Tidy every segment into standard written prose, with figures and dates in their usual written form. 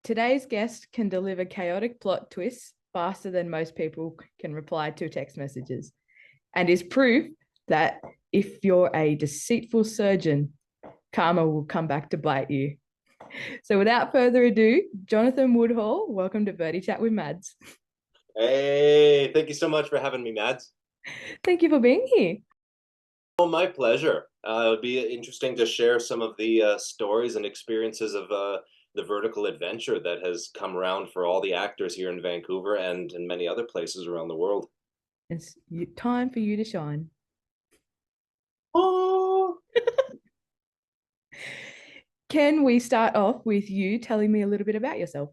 Today's guest can deliver chaotic plot twists faster than most people can reply to text messages, and is proof that if you're a deceitful surgeon, karma will come back to bite you. So, without further ado, Jonathan Woodhall, welcome to Birdie Chat with Mads. Hey, thank you so much for having me, Mads. Thank you for being here. Oh, my pleasure. It would be interesting to share some of the stories and experiences of the vertical adventure that has come around for all the actors here in Vancouver and in many other places around the world. It's time for you to shine. Oh, Can we start off with you telling me a little bit about yourself?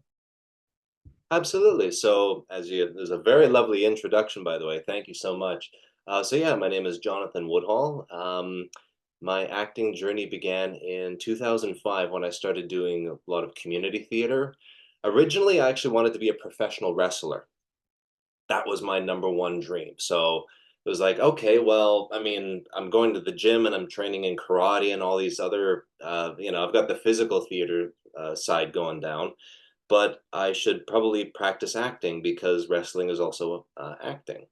absolutely. So, there's a very lovely introduction, by the way. Thank you so much. Yeah, my name is Jonathan Woodhall. My acting journey began in 2005 when I started doing a lot of community theater. Originally, I actually wanted to be a professional wrestler. That was my number one dream. So it was like, okay, well, I mean, I'm going to the gym and I'm training in karate and all these other, I've got the physical theater side going down, but I should probably practice acting because wrestling is also acting.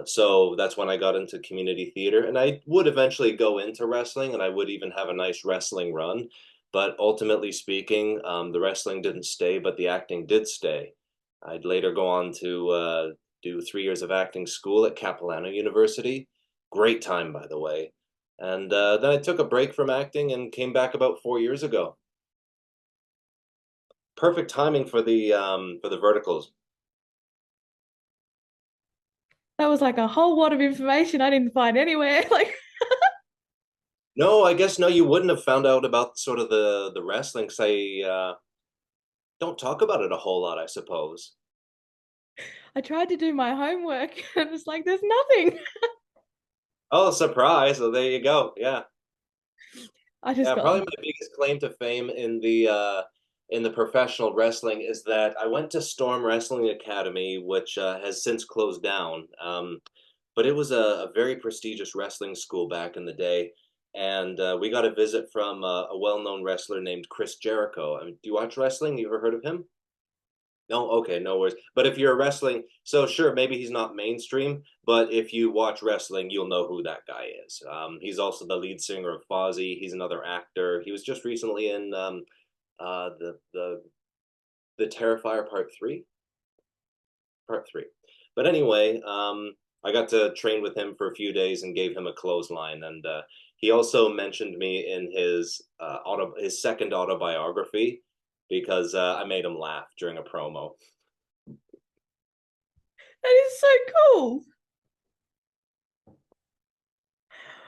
So that's when I got into community theater, and I would eventually go into wrestling, and I would even have a nice wrestling run. But ultimately speaking, the wrestling didn't stay, but the acting did stay. I'd later go on to do 3 years of acting school at Capilano University. Great time, by the way. And then I took a break from acting and came back about 4 years ago. Perfect timing for the verticals. That was like a whole lot of information I didn't find anywhere. Like, No, I guess no, you wouldn't have found out about sort of the wrestling because I don't talk about it a whole lot, I suppose. I tried to do my homework and it's like, there's nothing. Oh, surprise! So there you go. Yeah, I just yeah. got Probably my biggest claim to fame in the professional wrestling is that I went to Storm Wrestling Academy, which has since closed down. But it was a very prestigious wrestling school back in the day, and we got a visit from a well-known wrestler named Chris Jericho. I mean, do you watch wrestling? You ever heard of him? No, okay, no worries. But if you're a wrestling, so sure, maybe he's not mainstream, but if you watch wrestling, you'll know who that guy is. He's also the lead singer of Fozzy. He's another actor. He was just recently in uh, the the the Terrifier Part Three. But anyway, I got to train with him for a few days and gave him a clothesline, and he also mentioned me in his second autobiography because I made him laugh during a promo. that is so cool.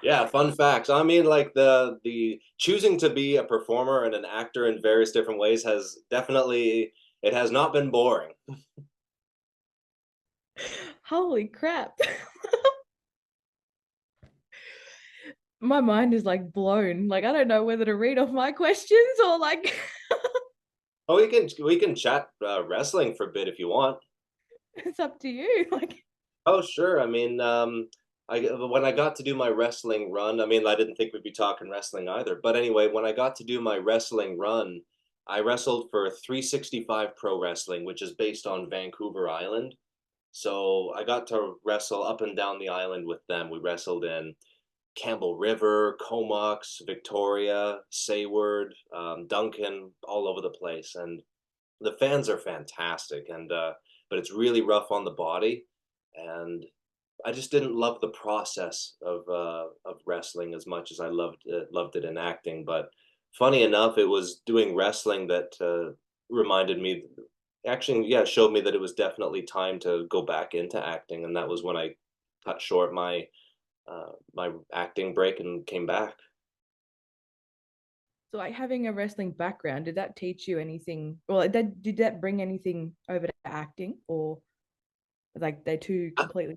Yeah, fun facts. I mean, like the choosing to be a performer and an actor in various different ways has definitely it has not been boring. Holy crap. My mind is like blown. Like, I don't know whether to read off my questions or like, Oh, we can chat wrestling for a bit if you want. it's up to you. Like, Oh, sure. I mean, I when I got to do my wrestling run, I mean, I didn't think we'd be talking wrestling either. But anyway, when I got to do my wrestling run, I wrestled for 365 Pro Wrestling, which is based on Vancouver Island. So I got to wrestle up and down the island with them. We wrestled in Campbell River, Comox, Victoria, Sayward, Duncan, all over the place. And the fans are fantastic, and but it's really rough on the body. And I just didn't love the process of wrestling as much as I loved it in acting. But funny enough, it was doing wrestling that reminded me, actually, yeah, showed me that it was definitely time to go back into acting, and that was when I cut short my acting break and came back. so like having a wrestling background, did that teach you anything? Or like that, did that bring anything over to acting, or like they two completely?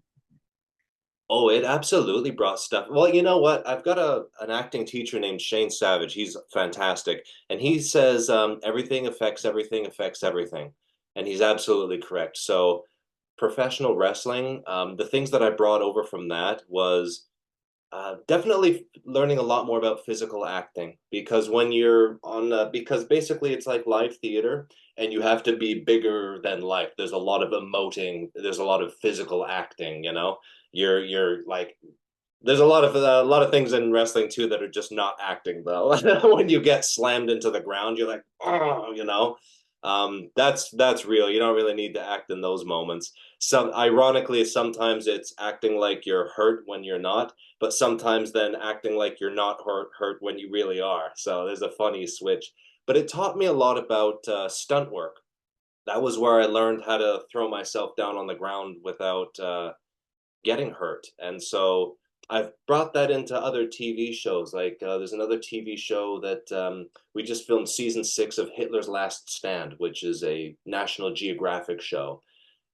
Oh, it absolutely brought stuff. Well, you know what? I've got a an acting teacher named Shane Savage. He's fantastic, and he says everything affects everything, and he's absolutely correct. So, professional wrestling, the things that I brought over from that was Definitely learning a lot more about physical acting because when you're on, because basically it's like live theater and you have to be bigger than life. There's a lot of emoting, there's a lot of physical acting, you know. You're like there's a lot of things in wrestling too that are just not acting though. When you get slammed into the ground, you're like, oh, you know. That's real. You don't really need to act in those moments. Some ironically, sometimes it's acting like you're hurt when you're not, but sometimes then acting like you're not hurt when you really are. So there's a funny switch. But it taught me a lot about stunt work. That was where I learned how to throw myself down on the ground without getting hurt. And so I've brought that into other TV shows. Like there's another TV show that we just filmed season 6 of Hitler's Last Stand, which is a National Geographic show.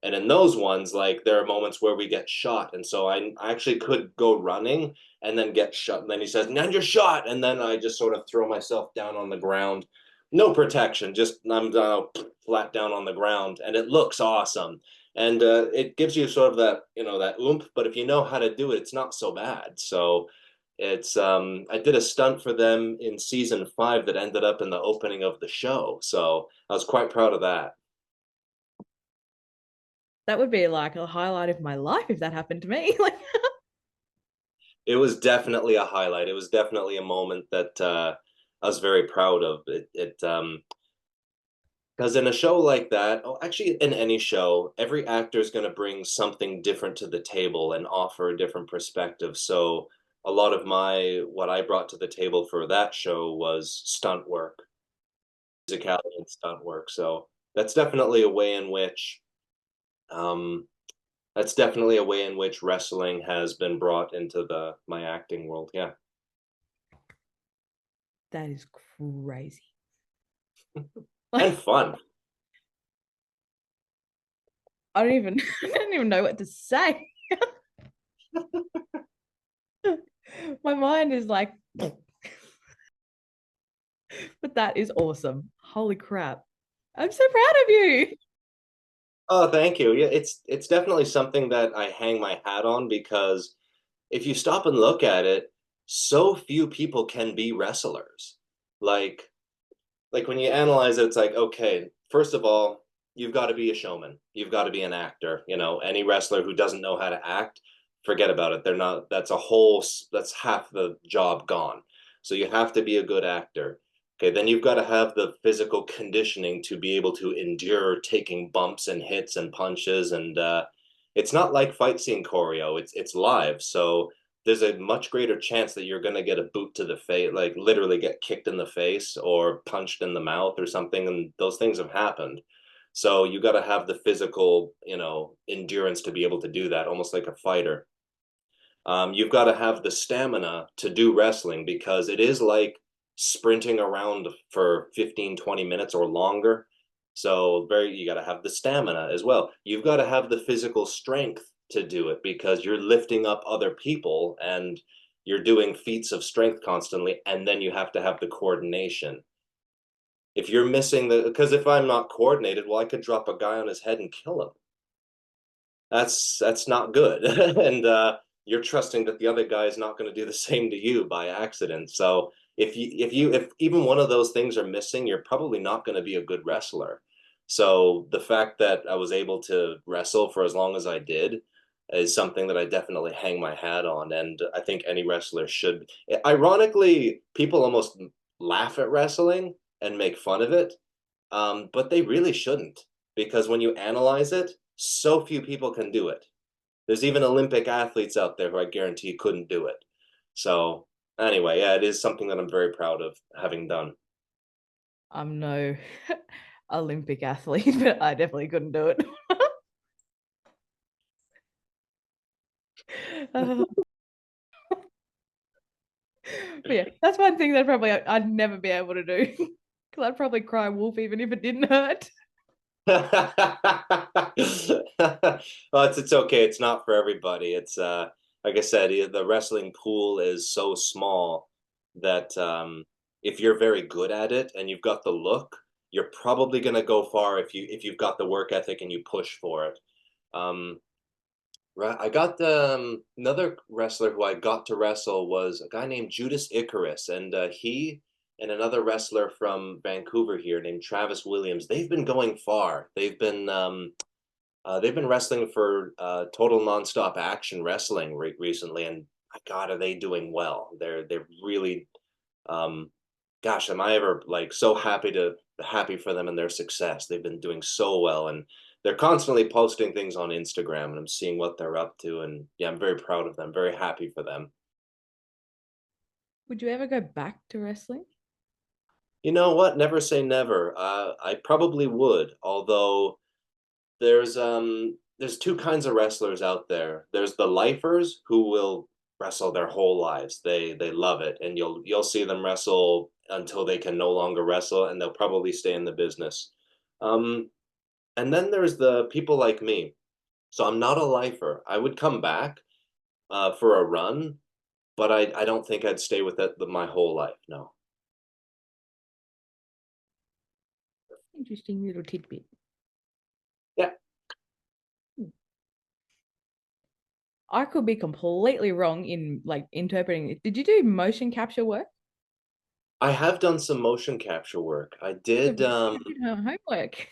And in those ones, like there are moments where we get shot. And so I actually could go running and then get shot. And then he says, "Now you're shot." And then I just sort of throw myself down on the ground. No protection, just I'm flat down on the ground. And it looks awesome. And it gives you sort of that, you know, that oomph. But if you know how to do it, it's not so bad. So it's I did a stunt for them in season 5 that ended up in the opening of the show. So I was quite proud of that. That would be like a highlight of my life if that happened to me. Like, It was definitely a highlight. It was definitely a moment that I was very proud of. Because in a show like that, oh, actually in any show, every actor is going to bring something different to the table and offer a different perspective. So a lot of what I brought to the table for that show was stunt work, physicality and stunt work. So that's definitely a way in which um, that's definitely a way in which wrestling has been brought into the my acting world. Yeah. that is crazy. And Like, fun. I don't even I don't even know what to say. My mind is like, but that is awesome. Holy crap. I'm so proud of you. Oh, thank you. Yeah, it's definitely something that I hang my hat on because if you stop and look at it, so few people can be wrestlers. Like like when you analyze it, it's like, okay, first of all, you've got to be a showman. You've got to be an actor. You know, any wrestler who doesn't know how to act, forget about it. They're not, that's half the job gone. So you have to be a good actor. Okay, then you've got to have the physical conditioning to be able to endure taking bumps and hits and punches. And it's not like fight scene choreo, it's live. So there's a much greater chance that you're going to get a boot to the face, like literally get kicked in the face or punched in the mouth or something. And those things have happened. So you got to have the physical, you know, endurance to be able to do that, almost like a fighter. You've got to have the stamina to do wrestling because it is like sprinting around for 15, 20 minutes or longer. So you got to have the stamina as well. You've got to have the physical strength to do it because you're lifting up other people and you're doing feats of strength constantly. And then you have to have the coordination. If you're missing because if I'm not coordinated, well, I could drop a guy on his head and kill him. That's not good. And you're trusting that the other guy is not going to do the same to you by accident. So if even one of those things are missing, you're probably not going to be a good wrestler. So the fact that I was able to wrestle for as long as I did is something that I definitely hang my hat on, and I think any wrestler should. Ironically, people almost laugh at wrestling and make fun of it, but they really shouldn't because when you analyze it, so few people can do it. There's even Olympic athletes out there who I guarantee couldn't do it. So anyway, yeah, it is something that I'm very proud of having done. I'm no Olympic athlete, but I definitely couldn't do it. Uh, but yeah, that's one thing that probably I'd never be able to do because I'd probably cry wolf even if it didn't hurt. Well, it's okay. It's not for everybody. It's like I said, the wrestling pool is so small that if you're very good at it and you've got the look, you're probably going to go far if you've got the work ethic and you push for it. Um, Right. I got another wrestler who I got to wrestle was a guy named Judas Icarus, and he and another wrestler from Vancouver here named Travis Williams. They've been going far. They've been wrestling for Total Nonstop Action Wrestling recently, and my God, are they doing well? They're really, um, gosh, am I ever like so happy for them and their success? They've been doing so well, and they're constantly posting things on Instagram, and I'm seeing what they're up to, and yeah, I'm very proud of them, very happy for them. Would you ever go back to wrestling? You know what? Never say never. I probably would, although there's two kinds of wrestlers out there. There's the lifers who will wrestle their whole lives. They love it, and you'll see them wrestle until they can no longer wrestle, and they'll probably stay in the business. Um, and then there's the people like me. So I'm not a lifer. I would come back for a run, but I don't think I'd stay with it my whole life. No. Interesting little tidbit. Yeah, I could be completely wrong in like interpreting it. Did you do motion capture work? I have done some motion capture work. I So did. you did her homework.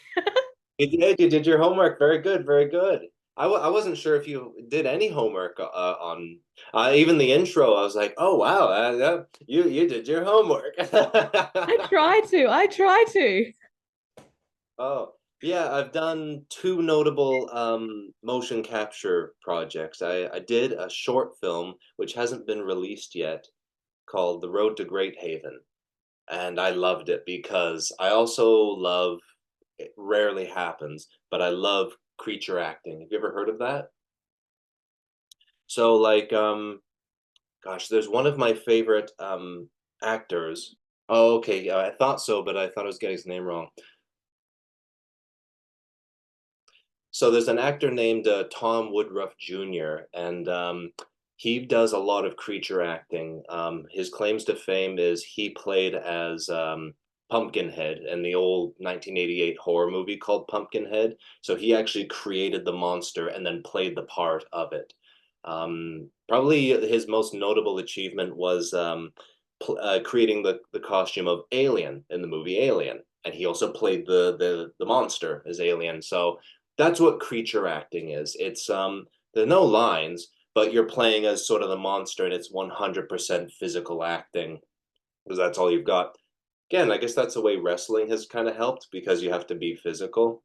You did your homework. Very good, very good. I wasn't sure if you did any homework on even the intro. I was like, oh wow, you did your homework. I try to. I try to. Oh yeah, I've done two notable motion capture projects. I did a short film which hasn't been released yet called The Road to Great Haven, and I loved it because I also love, it rarely happens, but I love creature acting. Have you ever heard of that? So like gosh, there's one of my favorite actors. Oh, okay, yeah, I thought so, but I thought I was getting his name wrong. So there's an actor named Tom Woodruff Jr., and he does a lot of creature acting. His claims to fame is he played as Pumpkinhead in the old 1988 horror movie called Pumpkinhead. So he actually created the monster and then played the part of it. Probably his most notable achievement was creating the costume of Alien in the movie Alien, and he also played the monster as Alien. So that's what creature acting is. It's there are no lines, but you're playing as sort of the monster, and it's 100% physical acting because that's all you've got. Again, I guess that's the way wrestling has kind of helped because you have to be physical.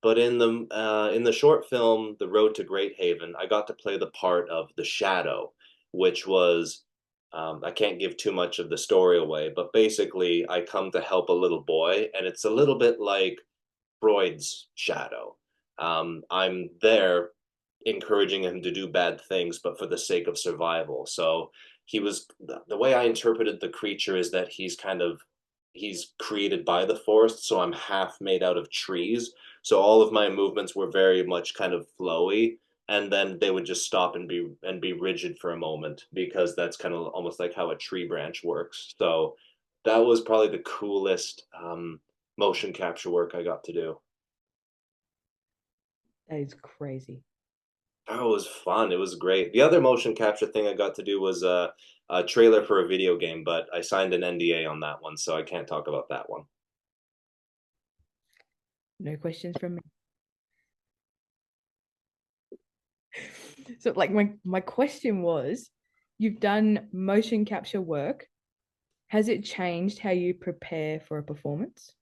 But in the short film, The Road to Great Haven, I got to play the part of the Shadow, which was I can't give too much of the story away, but basically I come to help a little boy, and it's a little bit like Freud's shadow. I'm there encouraging him to do bad things, but for the sake of survival. So the way I interpreted the creature is that he's created by the forest, so I'm half made out of trees. So all of my movements were very much kind of flowy, and then they would just stop and be rigid for a moment because that's kind of almost like how a tree branch works. So that was probably the coolest motion capture work I got to do. That is crazy. Oh, it was fun. It was great. The other motion capture thing I got to do was a trailer for a video game, but I signed an NDA on that one, so I can't talk about that one. No questions from me. So like my question was, you've done motion capture work. Has it changed how you prepare for a performance?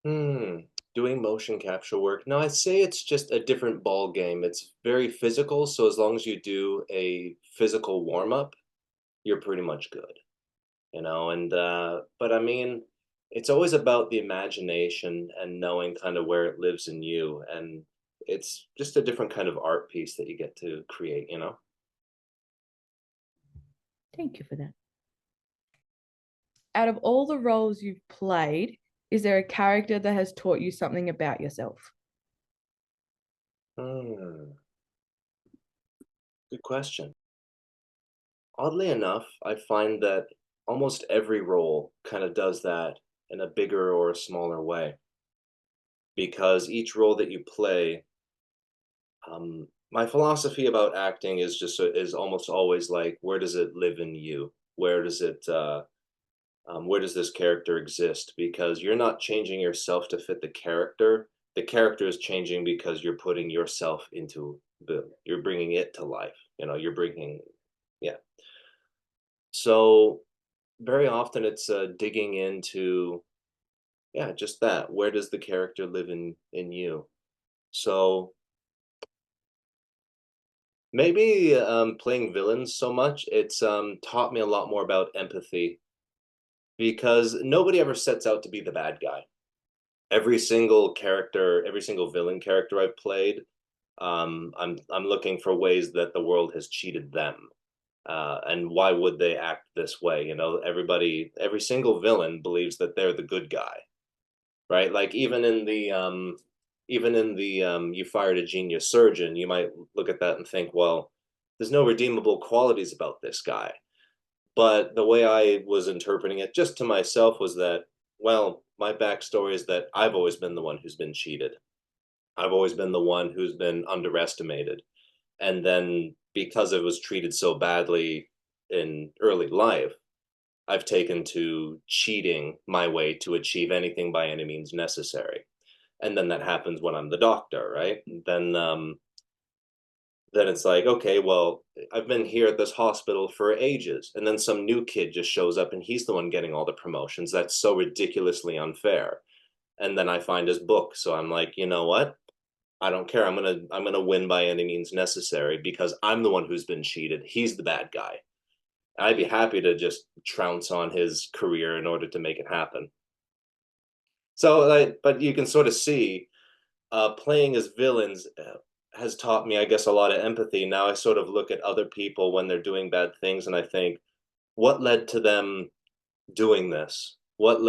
Hmm. Doing motion capture work. No, I'd say it's just a different ball game. It's very physical, so as long as you do a physical warm up, you're pretty much good, you know. And but I mean, it's always about the imagination and knowing kind of where it lives in you, and it's just a different kind of art piece that you get to create, you know. Thank you for that. Out of all the roles you've played, is there a character that has taught you something about yourself? Hmm. Good question. Oddly enough, I find that almost every role kind of does that in a bigger or a smaller way because each role that you play My philosophy about acting is almost always like, where does it live in you? Where does this character exist? Because you're not changing yourself to fit the character. The character is changing because you're putting yourself into you're bringing it to life. You're bringing, yeah. So very often it's digging into, yeah, just that. Where does the character live in you? So maybe playing villains so much, it's taught me a lot more about empathy because nobody ever sets out to be the bad guy. Every single character, every single villain character I've played, I'm looking for ways that the world has cheated them. And why would they act this way? Every single villain believes that they're the good guy, right? Like even in the you fired a genius surgeon, you might look at that and think, well, there's no redeemable qualities about this guy. But the way I was interpreting it just to myself was that, well, my backstory is that I've always been the one who's been cheated. I've always been the one who's been underestimated. And then because it was treated so badly in early life, I've taken to cheating my way to achieve anything by any means necessary. And then that happens when I'm the doctor, right? Then it's like, okay, well, I've been here at this hospital for ages. And then some new kid just shows up and he's the one getting all the promotions. That's so ridiculously unfair. And then I find his book. So I'm like, you know what? I don't care. I'm gonna win by any means necessary because I'm the one who's been cheated. He's the bad guy. I'd be happy to just trounce on his career in order to make it happen. But you can sort of see playing as villains has taught me, I guess, a lot of empathy. Now I sort of look at other people when they're doing bad things, and I think, what led to them doing this? What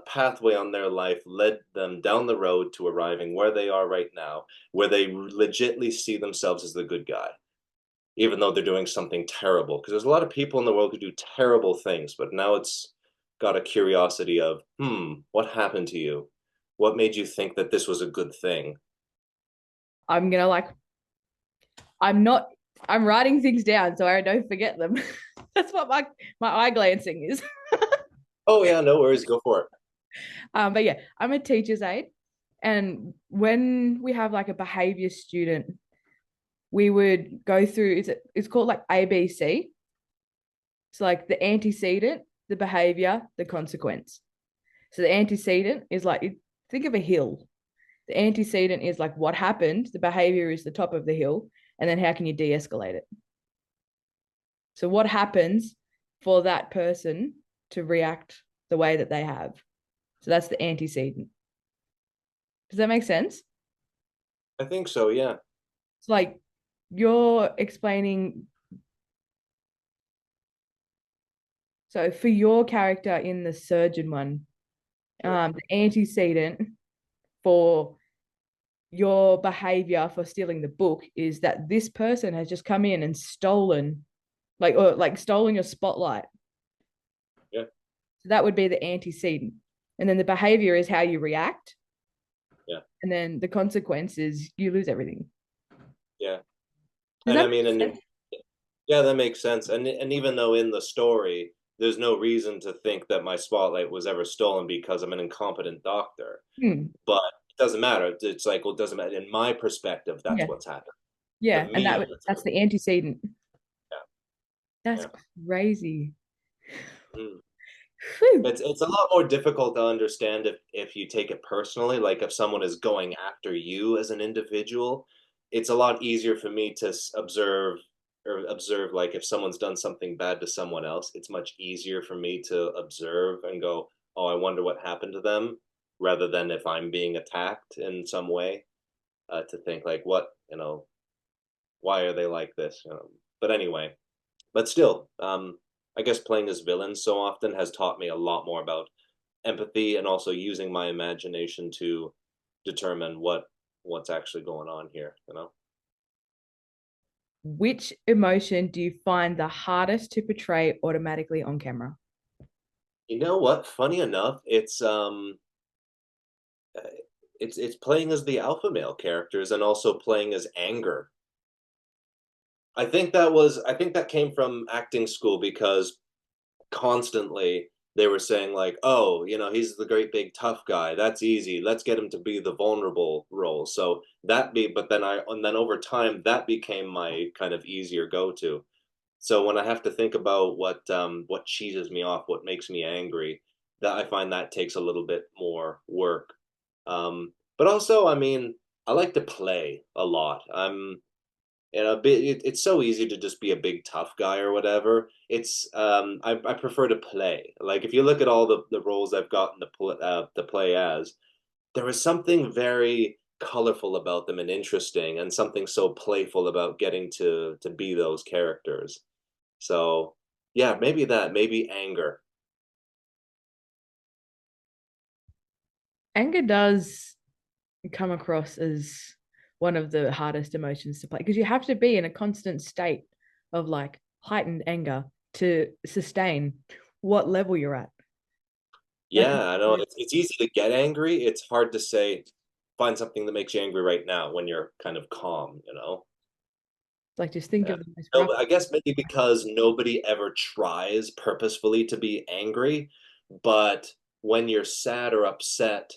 pathway on their life led them down the road to arriving where they are right now, where they legitly see themselves as the good guy, even though they're doing something terrible? Because there's a lot of people in the world who do terrible things, but now it's got a curiosity of, what happened to you? What made you think that this was a good thing? I'm gonna like I'm not I'm writing things down so I don't forget them. That's what my eye glancing is. Oh yeah, no worries, go for it. But yeah, I'm a teacher's aide. And when we have like a behavior student, we would go through it's called like ABC. It's like the antecedent, the behavior, the consequence. So the antecedent is like think of a hill. The antecedent is like what happened, the behavior is the top of the hill, and then how can you de-escalate it? So what happens for that person to react the way that they have? So that's the antecedent. Does that make sense? I think so, yeah. It's like you're explaining. So for your character in the surgeon one, Sure. the antecedent for your behavior for stealing the book is that this person has just come in and stolen, like stolen your spotlight. Yeah, So that would be the antecedent. And then the behavior is how you react. yeah, And then the consequence is you lose everything. yeah. Does And that I mean, make and sense? yeah, that makes sense. And even though in the story, there's no reason to think that my spotlight was ever stolen because I'm an incompetent doctor. Hmm. But it doesn't matter. It's like, well, it doesn't matter. In my perspective, that's Yeah. what's happened. To Yeah. And me, that's that's what, the antecedent. yeah, That's yeah. crazy. Mm. Whew. It's a lot more difficult to understand if you take it personally. Like if someone is going after you as an individual, it's a lot easier for me to observe like if someone's done something bad to someone else, it's much easier for me to observe and go, oh, I wonder what happened to them, rather than if I'm being attacked in some way, to think like, why are they like this? But anyway, but still, I guess playing as villains so often has taught me a lot more about empathy and also using my imagination to determine what's actually going on here. Which emotion do you find the hardest to portray automatically on camera? You know what? Funny enough, it's playing as the alpha male characters and also playing as anger. I think that came from acting school because constantly they were saying like, "Oh, you know, he's the great big tough guy. That's easy. Let's get him to be the vulnerable role." So but then and then over time that became my kind of easier go-to. So when I have to think about what cheeses me off, what makes me angry, that I find that takes a little bit more work. But also, I mean, I like to play a lot. It's so easy to just be a big tough guy or whatever. I prefer to play. Like if you look at all the roles I've gotten to play as, there is something very colorful about them and interesting, and something so playful about getting to be those characters. So yeah, maybe anger. Anger does come across as one of the hardest emotions to play because you have to be in a constant state of like heightened anger to sustain what level you're at. Like, Yeah, I know it's easy to get angry. It's hard to say find something that makes you angry right now when you're kind of calm, you know? like just think Yeah. of the most No, rough. but I guess maybe because nobody ever tries purposefully to be angry, but when you're sad or upset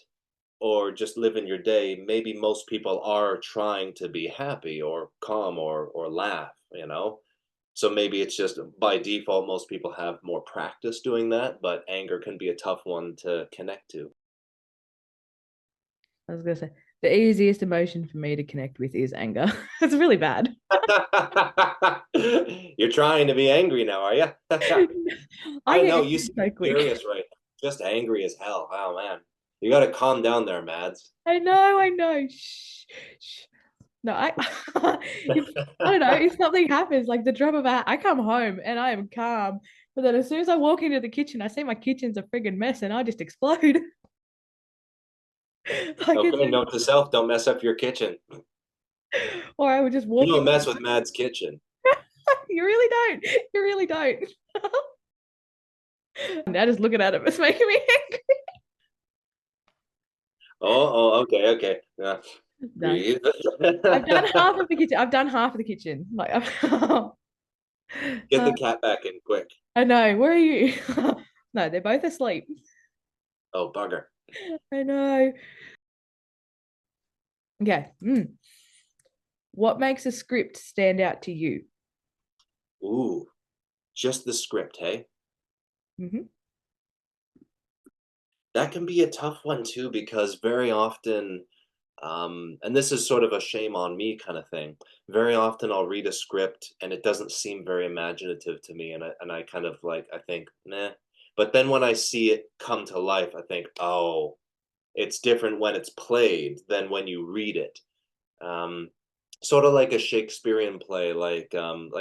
or just living your day, maybe most people are trying to be happy or calm or laugh, you know? So maybe it's just by default, most people have more practice doing that, but anger can be a tough one to connect to. I was gonna say the easiest emotion for me to connect with is anger. It's really bad. You're trying to be angry now, are you? I I get know you angry seem so quick. furious right now, just angry as hell. Oh man, you got to calm down there, Mads. I know, I know. Shh, shh. No, if I don't know, if something happens, like the drop of a hat, I come home and I am calm. But then as soon as I walk into the kitchen, I see my kitchen's a friggin' mess and I just explode. Like it's Okay, note to self: don't mess up your kitchen. or I would just You walk in. don't mess with Mads' kitchen. You really don't. You really don't. Now just looking at it, it's making me angry. Okay, okay. No. Breathe. I've done half of the kitchen. I've done half of the kitchen. Like Get uh, the cat back in quick. I know. Where are you? No, they're both asleep. Oh, bugger. I know. Okay. What makes a script stand out to you? Ooh, just the script, hey? Hmm. That can be a tough one too, because very often, and this is sort of a shame on me kind of thing. Very often I'll read a script and it doesn't seem very imaginative to me, and I kind of like I think, nah. But then when I see it come to life, I think, oh, it's different when it's played than when you read it. Um, Sort of like a Shakespearean play, like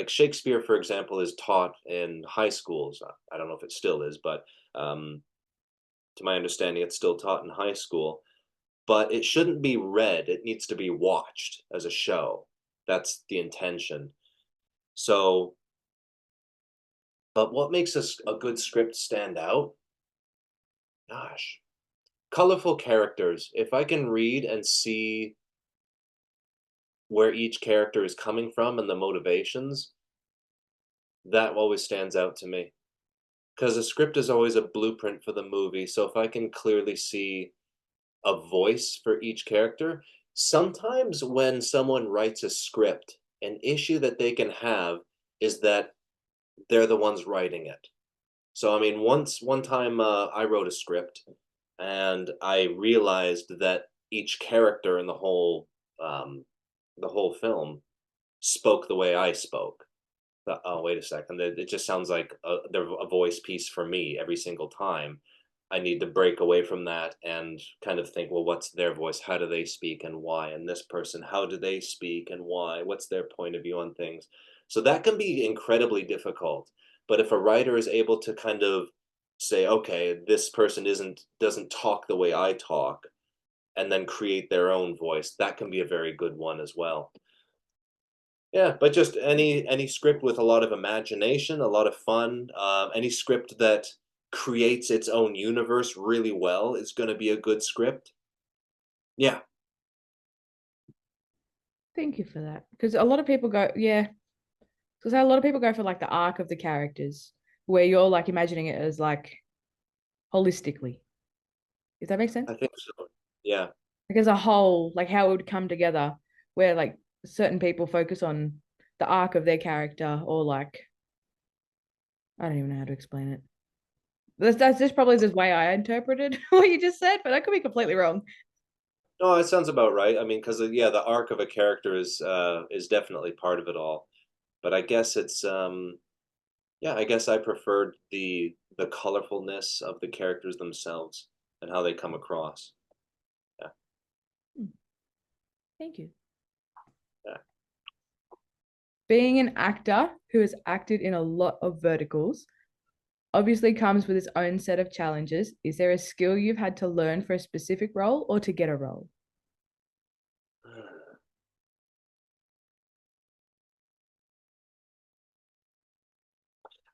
Shakespeare, for example, is taught in high schools. I don't know if it still is, but um, to my understanding, it's still taught in high school. But it shouldn't be read. It needs to be watched as a show. That's the intention. So, but what makes a good script stand out? Gosh, colorful characters. If I can read and see where each character is coming from and the motivations, that always stands out to me. Because a script is always a blueprint for the movie. So if I can clearly see a voice for each character, sometimes when someone writes a script, an issue that they can have is that they're the ones writing it. So I mean, one time I wrote a script, and I realized that each character in um, the whole film spoke the way I spoke. Oh, wait a second. It just sounds like they're a voice piece for me every single time. I need to break away from that and kind of think, well, what's their voice? How do they speak and why? And this person, how do they speak and why? What's their point of view on things? So that can be incredibly difficult. But if a writer is able to kind of say, okay, this person doesn't talk the way I talk, and then create their own voice, that can be a very good one as well. Yeah, but just any script with a lot of imagination, a lot of fun, any script that creates its own universe really well is going to be a good script. Yeah, Thank you for that. Because a lot of people go, yeah, because a lot of people go for like the arc of the characters, where you're like imagining it as like holistically. Does that make sense? I think so. Yeah. Like as a whole, like how it would come together, where like certain people focus on the arc of their character, or like I don't even know how to explain it. That's just probably the way I interpreted what you just said, but I could be completely wrong. No, it sounds about right. I mean, because yeah, the arc of a character is definitely part of it all. But I guess it's yeah, I guess I preferred the colorfulness of the characters themselves and how they come across. Yeah, Hmm, thank you. yeah. Being an actor who has acted in a lot of verticals obviously comes with its own set of challenges. Is there a skill you've had to learn for a specific role or to get a role?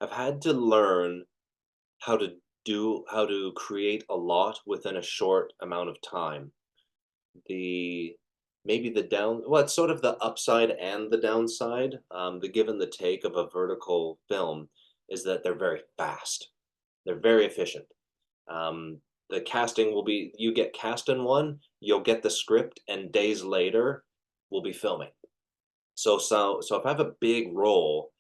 I've had to learn how to create a lot within a short amount of time. The maybe the down well, it's sort of the upside and the downside. The give and the take of a vertical film is that they're very fast. They're very efficient. Um, the casting will be you get cast in one, you'll get the script, and days later we'll be filming. So if I have a big role,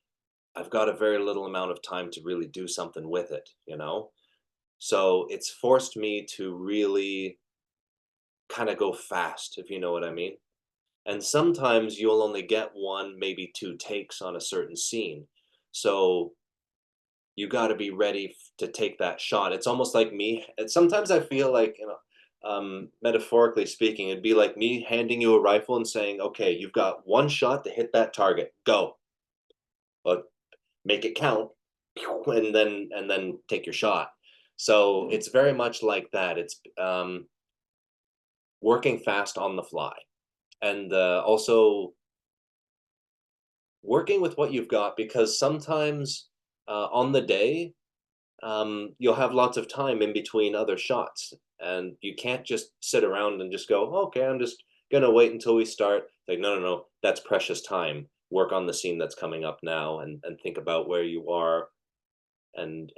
I've got a very little amount of time to really do something with it, you know? So it's forced me to really kind of go fast, if you know what I mean. And sometimes you'll only get one, maybe two takes on a certain scene. So you got to be ready to take that shot. It's almost like me. And sometimes I feel like, metaphorically speaking, it'd be like me handing you a rifle and saying, "Okay, you've got one shot to hit that target. Go, but make it count, and then take your shot." So it's very much like that. It's working fast on the fly, and also working with what you've got because sometimes on the day you'll have lots of time in between other shots, and you can't just sit around and just go, "Okay, I'm just gonna wait until we start." Like, no, no, no, that's precious time. Work on the scene that's coming up now, and think about where you are and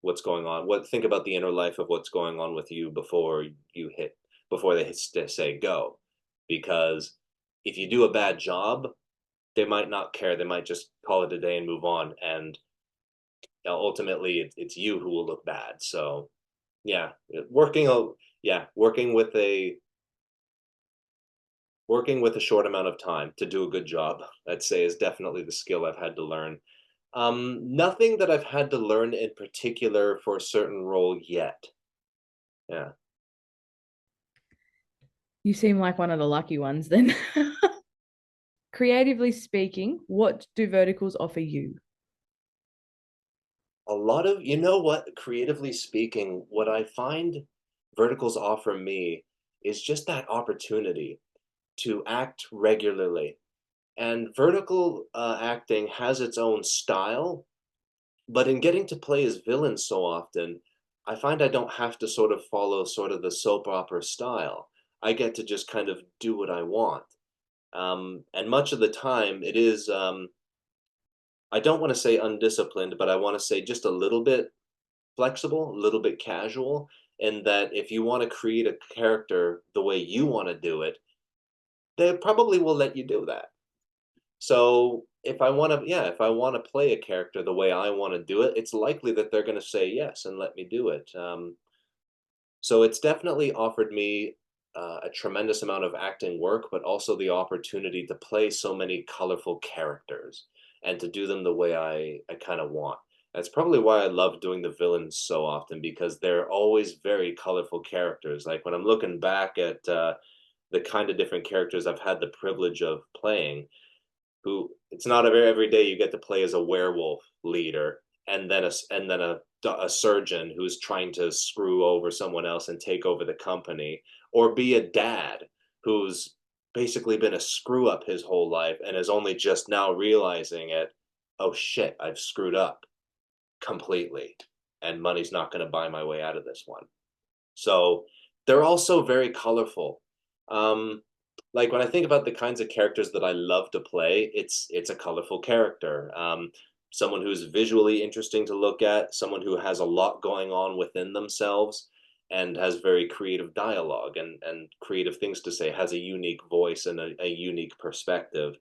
what's going on. What think about the inner life of what's going on with you before they say go, because if you do a bad job, they might not care. They might just call it a day and move on, and ultimately it's you who will look bad. So yeah, working with a short amount of time to do a good job, I'd say, is definitely the skill I've had to learn. Nothing that I've had to learn in particular for a certain role yet. Yeah. You seem like one of the lucky ones then. Creatively speaking, what do verticals offer you? A lot of, you know what, creatively speaking, what I find verticals offer me is just that opportunity to act regularly. And vertical acting has its own style, but in getting to play as villains so often, I find I don't have to sort of follow sort of the soap opera style. I get to just kind of do what I want. And much of the time, it is, I don't want to say undisciplined, but I want to say just a little bit flexible, a little bit casual, in that if you want to create a character the way you want to do it, they probably will let you do that. So if I want to play a character the way I want to do it, it's likely that they're going to say yes and let me do it. So it's definitely offered me a tremendous amount of acting work, but also the opportunity to play so many colorful characters and to do them the way I kind of want. That's probably why I love doing the villains so often, because they're always very colorful characters. Like when I'm looking back at the kind of different characters I've had the privilege of playing, who it's not every day you get to play as a werewolf leader and then a surgeon who's trying to screw over someone else and take over the company, or be a dad who's basically been a screw up his whole life and is only just now realizing it. Oh shit, I've screwed up completely, and money's not going to buy my way out of this one. So they're also very colorful. Um, like when I think about the kinds of characters that I love to play, it's a colorful character. Someone who's visually interesting to look at, someone who has a lot going on within themselves and has very creative dialogue and creative things to say, has a unique voice and a unique perspective.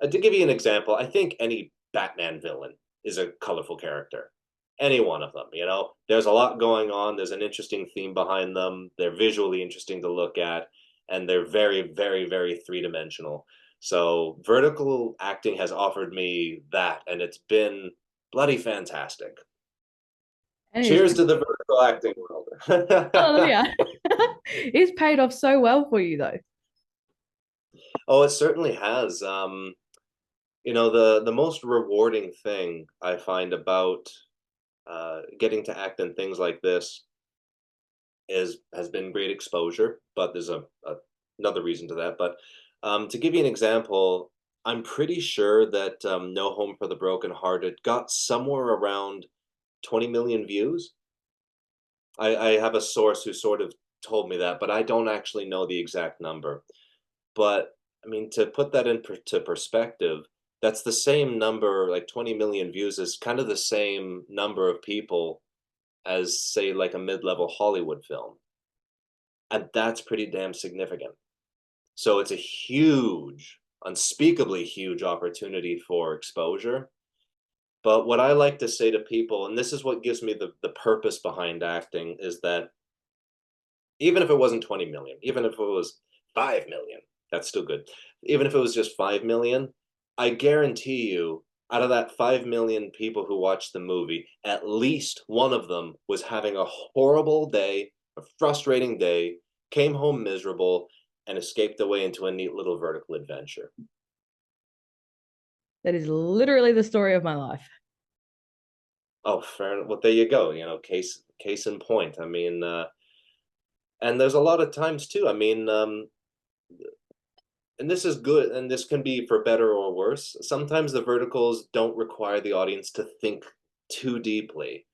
To give you an example, I think any Batman villain is a colorful character. Any one of them, you know, there's a lot going on. There's an interesting theme behind them. They're visually interesting to look at, and they're very, very, very three-dimensional. So vertical acting has offered me that, and it's been bloody fantastic. And it is, Cheers to the vertical acting world. hallelujah. It's paid off so well for you though. Oh, it certainly has. You know, the most rewarding thing I find about getting to act in things like this is has been great exposure, but there's another reason to that. But to give you an example, I'm pretty sure that No Home for the Brokenhearted got somewhere around 20 million views. I have a source who sort of told me that, but I don't actually know the exact number. But I mean, to put that into perspective, that's the same number, like 20 million views is kind of the same number of people as, say, like a mid-level Hollywood film. And that's pretty damn significant. So it's a huge, unspeakably huge opportunity for exposure. But what I like to say to people, and this is what gives me the purpose behind acting, is that even if it wasn't 20 million, even if it was 5 million, that's still good. Even if it was just 5 million, I guarantee you, out of that 5 million people who watched the movie, at least one of them was having a horrible day, a frustrating day, came home miserable, and escaped away into a neat little vertical adventure. That is literally the story of my life. Oh, fair. Well, there you go. You know, case in point. I mean, and there's a lot of times too. I mean, and this is good, and this can be for better or worse. Sometimes the verticals don't require the audience to think too deeply,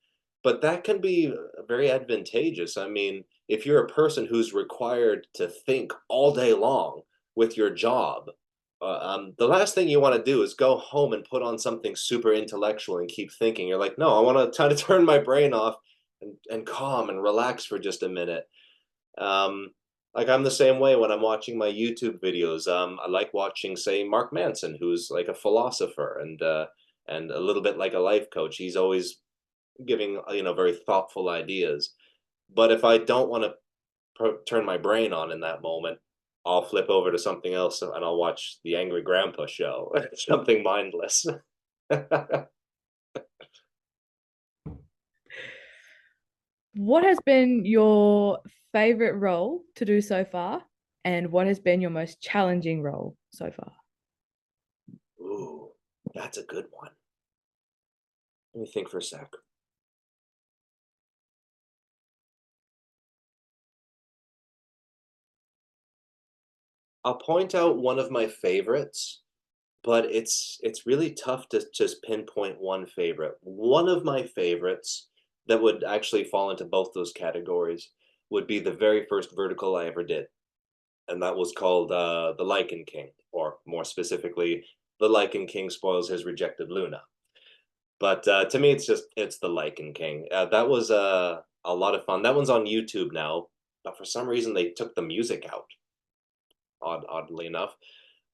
but that can be very advantageous. I mean, if you're a person who's required to think all day long with your job, the last thing you want to do is go home and put on something super intellectual and keep thinking. You're like, no, I want to try to turn my brain off and calm and relax for just a minute. Um, like I'm the same way when I'm watching my YouTube videos. I like watching, say, Mark Manson, who's like a philosopher and a little bit like a life coach. He's always giving very thoughtful ideas. But if I don't want to turn my brain on in that moment, I'll flip over to something else and I'll watch the Angry Grandpa show, something mindless. What has been your favorite role to do so far? And what has been your most challenging role so far? Ooh, that's a good one. Let me think for a sec. I'll point out one of my favorites, but it's really tough to just pinpoint one favorite. One of my favorites that would actually fall into both those categories would be the very first vertical I ever did, and that was called The Lichen King, or more specifically, The Lichen King Spoils His Rejected Luna. But to me, it's The Lichen King. That was a lot of fun. That one's on YouTube now, but for some reason they took the music out, oddly enough.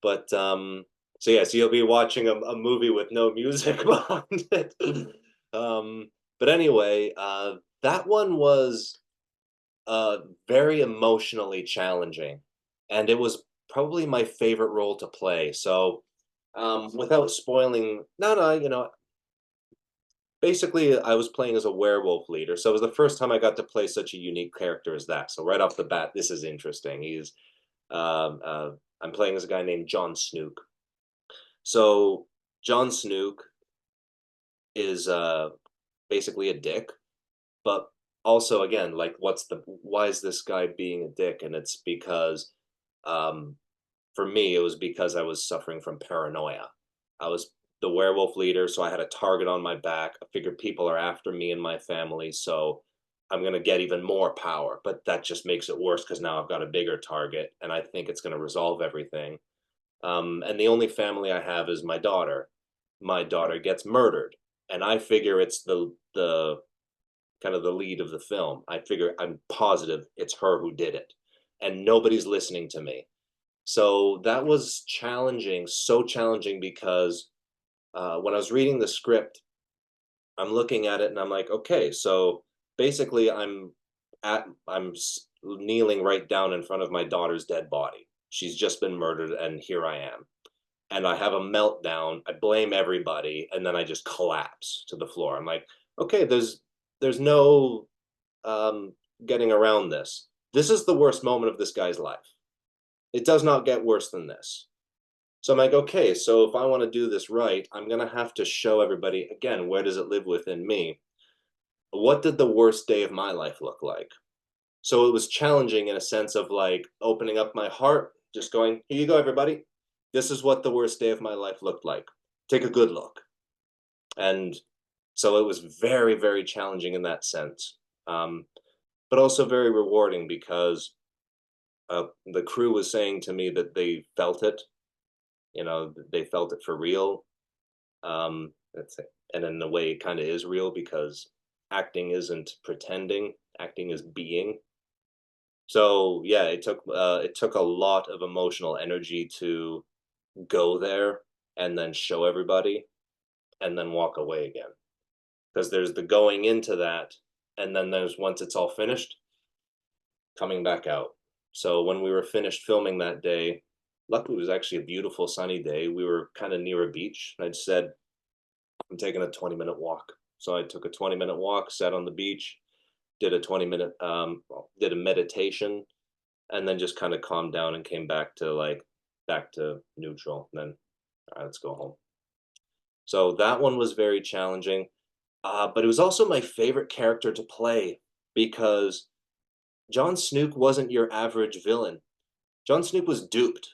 But so yeah, so you'll be watching a movie with no music behind it. But anyway, that one was very emotionally challenging, and it was probably my favorite role to play. So without spoiling, no, basically I was playing as a werewolf leader, so it was the first time I got to play such a unique character as that. So right off the bat, this is interesting. He's um, uh, I'm playing as a guy named John Snook. So John Snook is basically a dick, but also again, like, why is this guy being a dick? And it's because, um, for me, it was because I was suffering from paranoia. I was the werewolf leader, so I had a target on my back. I figured people are after me and my family, so I'm going to get even more power, but that just makes it worse because now I've got a bigger target and I think it's going to resolve everything. And the only family I have is my daughter. My daughter gets murdered, and I figure it's the kind of the lead of the film. I figure I'm positive it's her who did it, and nobody's listening to me. So that was challenging, so challenging because when I was reading the script, I'm looking at it and I'm like, okay, so basically I'm kneeling right down in front of my daughter's dead body. She's just been murdered, and here I am. And I have a meltdown. I blame everybody, and then I just collapse to the floor. I'm like, okay, there's no um, getting around this. This is the worst moment of this guy's life. It does not get worse than this. So I'm like, okay, so if I want to do this right, I'm gonna have to show everybody again, where does it live within me? What did the worst day of my life look like? So it was challenging in a sense of like opening up my heart, just going, here you go, everybody. This is what the worst day of my life looked like. Take a good look. And so it was very, very challenging in that sense, but also very rewarding because the crew was saying to me that they felt it. You know, they felt it for real. That's it. And in a way, it kind of is real because acting isn't pretending; acting is being. So yeah, it took a lot of emotional energy to go there and then show everybody and then walk away again. Because there's the going into that, and then there's once it's all finished, coming back out. So when we were finished filming that day, luckily it was actually a beautiful sunny day. We were kind of near a beach. I said, I'm taking a 20-minute walk. So I took a 20-minute walk, sat on the beach, did a 20-minute, did a meditation, and then just kind of calmed down and came back to back to neutral. And then, all right, let's go home. So that one was very challenging. But it was also my favorite character to play because Jon Snook wasn't your average villain. Jon Snook was duped.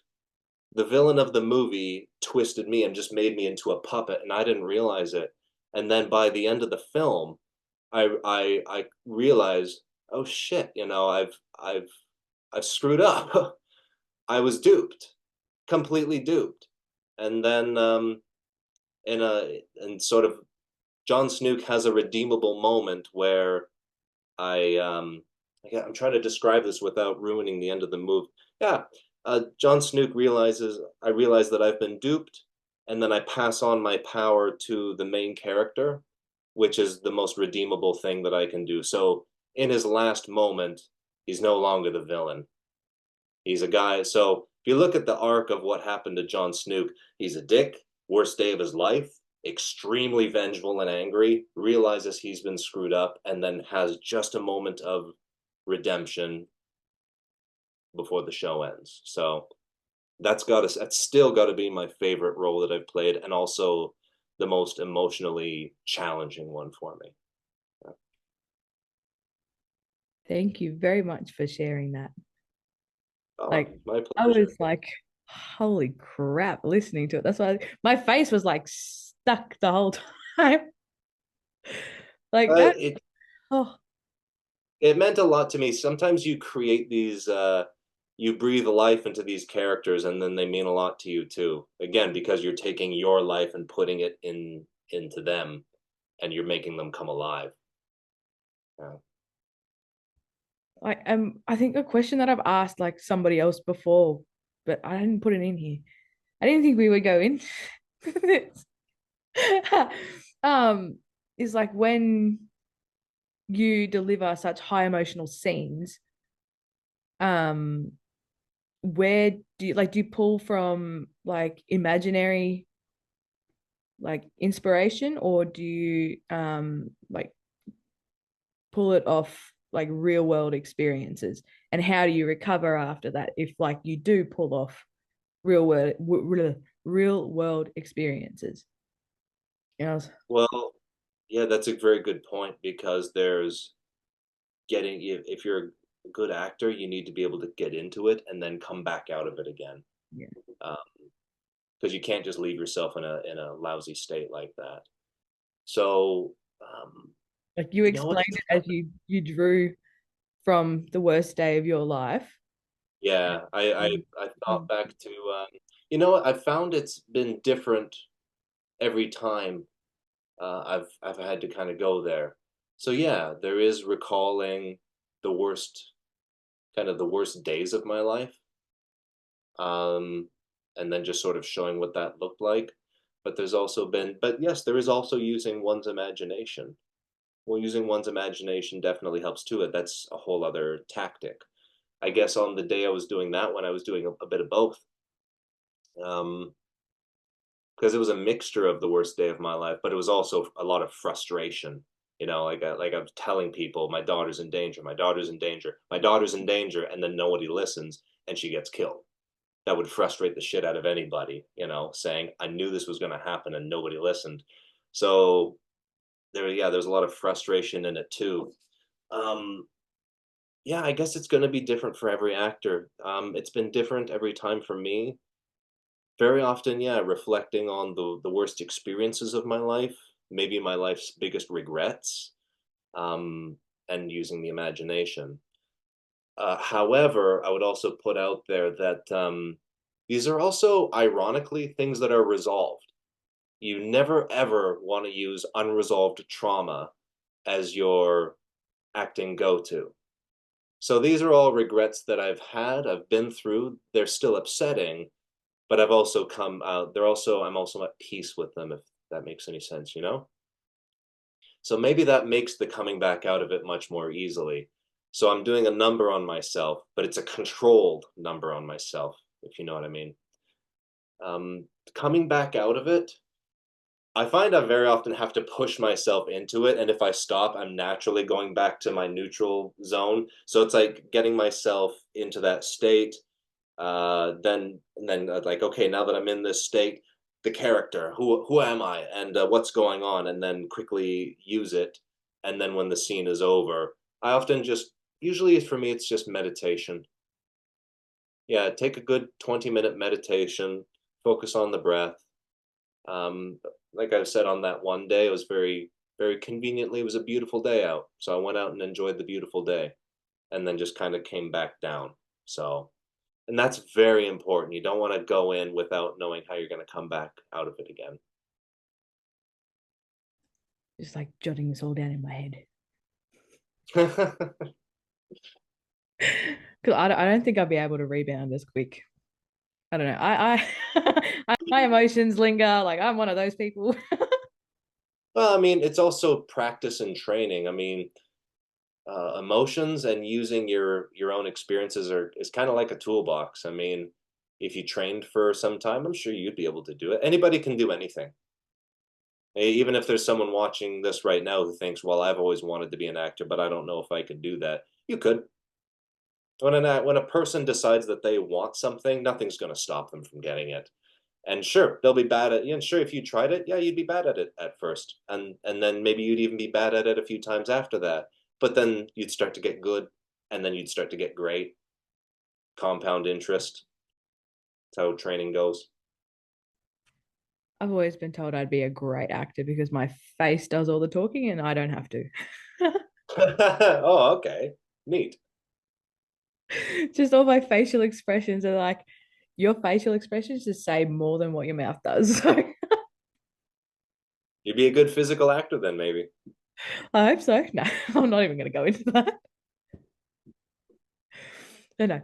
The villain of the movie twisted me and just made me into a puppet, and I didn't realize it. And then by the end of the film, I realized, oh shit, you know, I've screwed up. I was duped, completely duped. And then in sort of Jon Snook has a redeemable moment where I'm trying to describe this without ruining the end of the movie. Yeah, Jon Snook I realize that I've been duped, and then I pass on my power to the main character, which is the most redeemable thing that I can do. So in his last moment, he's no longer the villain. He's a guy. So if you look at the arc of what happened to Jon Snook, he's a dick, worst day of his life, extremely vengeful and angry, realizes he's been screwed up, and then has just a moment of redemption before the show ends. So that's still got to be my favorite role that I've played, and also the most emotionally challenging one for me. Thank you very much for sharing that. Oh, Like, my I pleasure. was like, holy crap, listening to it. That's why my face was like stuck the whole time. Like that. It Oh, it meant a lot to me. Sometimes you create these you breathe life into these characters and then they mean a lot to you too. Again, because you're taking your life and putting it into them and you're making them come alive. Yeah. I think a question that I've asked like somebody else before, but I didn't put it in here. I didn't think we would go in this. um, is like when you deliver such high emotional scenes, um, where do you pull from like imaginary like inspiration, or do you like pull it off like real world experiences, and how do you recover after that if like you do pull off real world experiences, you know? Well, yeah, that's a very good point because there's getting if you're a good actor, you need to be able to get into it and then come back out of it again. Yeah. Because you can't just leave yourself in a lousy state like that. So Like you You know what? explained it as you drew from the worst day of your life. Yeah, Um, I thought back to you know what? I found it's been different every time I've had to kind of go there. So yeah, there is recalling the worst kind of the worst days of my life, um, and then just sort of showing what that looked like. But there's also been, but yes, there is also using one's imagination. Well, using one's imagination definitely helps too. That's a whole other tactic. I guess on the day I was doing that one, I was doing a bit of both. Um, because it was a mixture of the worst day of my life, but it was also a lot of frustration. You know, like I was telling people, my daughter's in danger, my daughter's in danger, my daughter's in danger, and then nobody listens, and she gets killed. That would frustrate the shit out of anybody. You know, saying I knew this was going to happen and nobody listened. So yeah, there's a lot of frustration in it too. Um, yeah, I guess it's going to be different for every actor. It's been different every time for me. Very often, yeah, reflecting on the worst experiences of my life, maybe my life's biggest regrets, um, and using the imagination. However, I would also put out there that these are also, ironically, things that are resolved. You never ever want to use unresolved trauma as your acting go-to. So these are all regrets that I've had, I've been through. They're still upsetting, but I've also come out. I'm also at peace with them, if that makes any sense, you know? So maybe that makes the coming back out of it much more easily. So I'm doing a number on myself, but it's a controlled number on myself, if you know what I mean. Coming back out of it, I find I very often have to push myself into it, and if I stop, I'm naturally going back to my neutral zone. So it's like getting myself into that state, then like, okay, now that I'm in this state, the character, who am I, and what's going on, and then quickly use it. And then when the scene is over, I often just usually for me it's just meditation. Yeah, take a good 20-minute meditation, focus on the breath. Um, like I said, on that one day, it was very conveniently, it was a beautiful day out, so I went out and enjoyed the beautiful day, and then just kind of came back down. So and that's very important. You don't want to go in without knowing how you're going to come back out of it again. just like jotting this all down in my head. Because I don't think I'll be able to rebound as quick. I don't know. My emotions linger. Like I'm one of those people. Well, I mean, it's also practice and training. I mean, emotions and using your own experiences are is kind of like a toolbox. I mean, if you trained for some time, I'm sure you'd be able to do it. Anybody can do anything. Even if there's someone watching this right now who thinks, "Well, I've always wanted to be an actor, but I don't know if I could do that." You could. When a person decides that they want something, nothing's going to stop them from getting it. And sure, they'll be bad at, and sure, if you tried it, yeah, you'd be bad at it at first, and then maybe you'd even be bad at it a few times after that. But then you'd start to get good, and then you'd start to get great. Compound interest. That's how training goes. I've always been told I'd be a great actor because my face does all the talking and I don't have to. Oh, okay, neat. Just all my facial expressions are like your facial expressions just say more than what your mouth does. You'd be a good physical actor then, maybe. So I hope so. No, I'm not even going to go into that. No, no.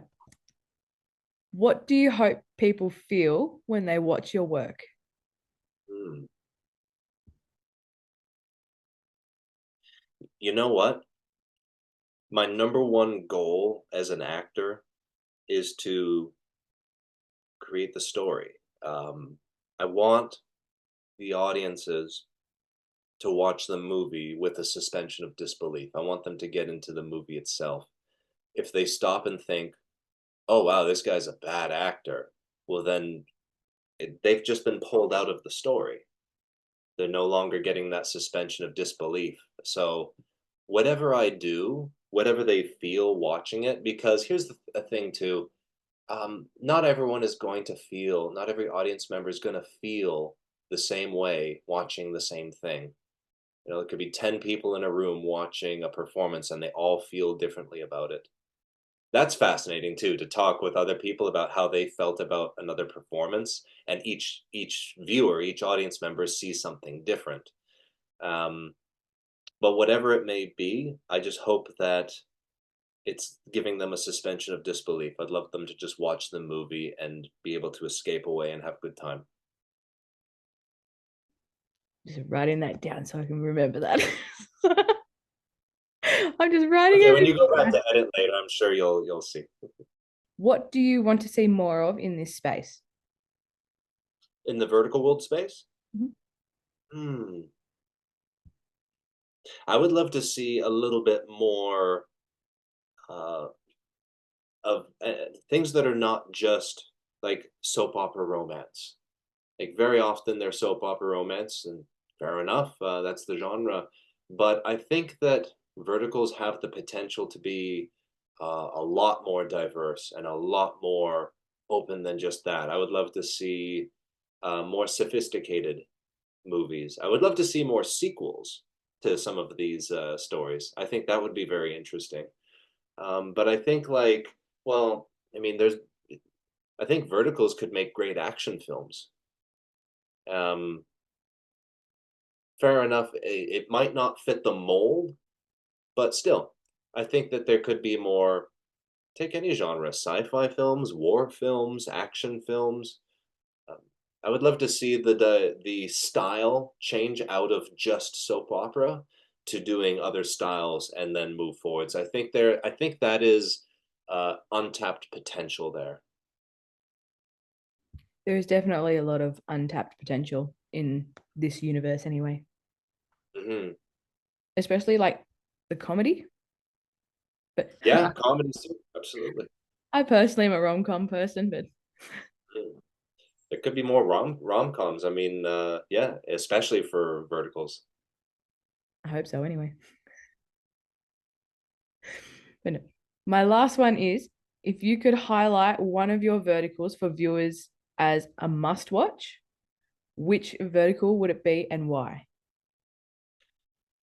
What do you hope people feel when they watch your work? Hmm. You know what? My number one goal as an actor is to create the story. I want the audiences to watch the movie with a suspension of disbelief. I want them to get into the movie itself. If they stop and think, "Oh wow, this guy's a bad actor," well then they've just been pulled out of the story. They're no longer getting that suspension of disbelief. So whatever I do, whatever they feel watching it, because here's the thing too, not everyone is going to feel, not every audience member is going to feel the same way watching the same thing. You know, it could be 10 people in a room watching a performance and they all feel differently about it. That's fascinating too, to talk with other people about how they felt about another performance, and each viewer, each audience member sees something different. Um, but whatever it may be, I just hope that it's giving them a suspension of disbelief. I'd love them to just watch the movie and be able to escape away and have a good time. Just writing that down so I can remember that. I'm just writing Okay, when you everything go back down. to edit later, I'm sure you'll see. What do you want to see more of in this space? In the vertical world space, Mhm. hmm, I would love to see a little bit more uh, of things that are not just like soap opera romance. Like very often they're soap opera romance, and fair enough, that's the genre. But I think that verticals have the potential to be a lot more diverse and a lot more open than just that. I would love to see more sophisticated movies. I would love to see more sequels to some of these stories. I think that would be very interesting. But I think like, well, I mean, I think verticals could make great action films. Um, Fair enough, it might not fit the mold, but still, I think that there could be more. Take any genre, sci-fi films, war films, action films. Um, I would love to see the style change out of just soap opera to doing other styles and then move forwards. I think that is untapped potential there. There is definitely a lot of untapped potential in this universe anyway, Hmm. especially like the comedy. But Yeah, comedy too, absolutely. I personally am a rom-com person, but Mm. There could be more rom-coms. I mean, yeah, especially for verticals. I hope so anyway. But no. My last one is if you could highlight one of your verticals for viewers as a must watch, which vertical would it be and why?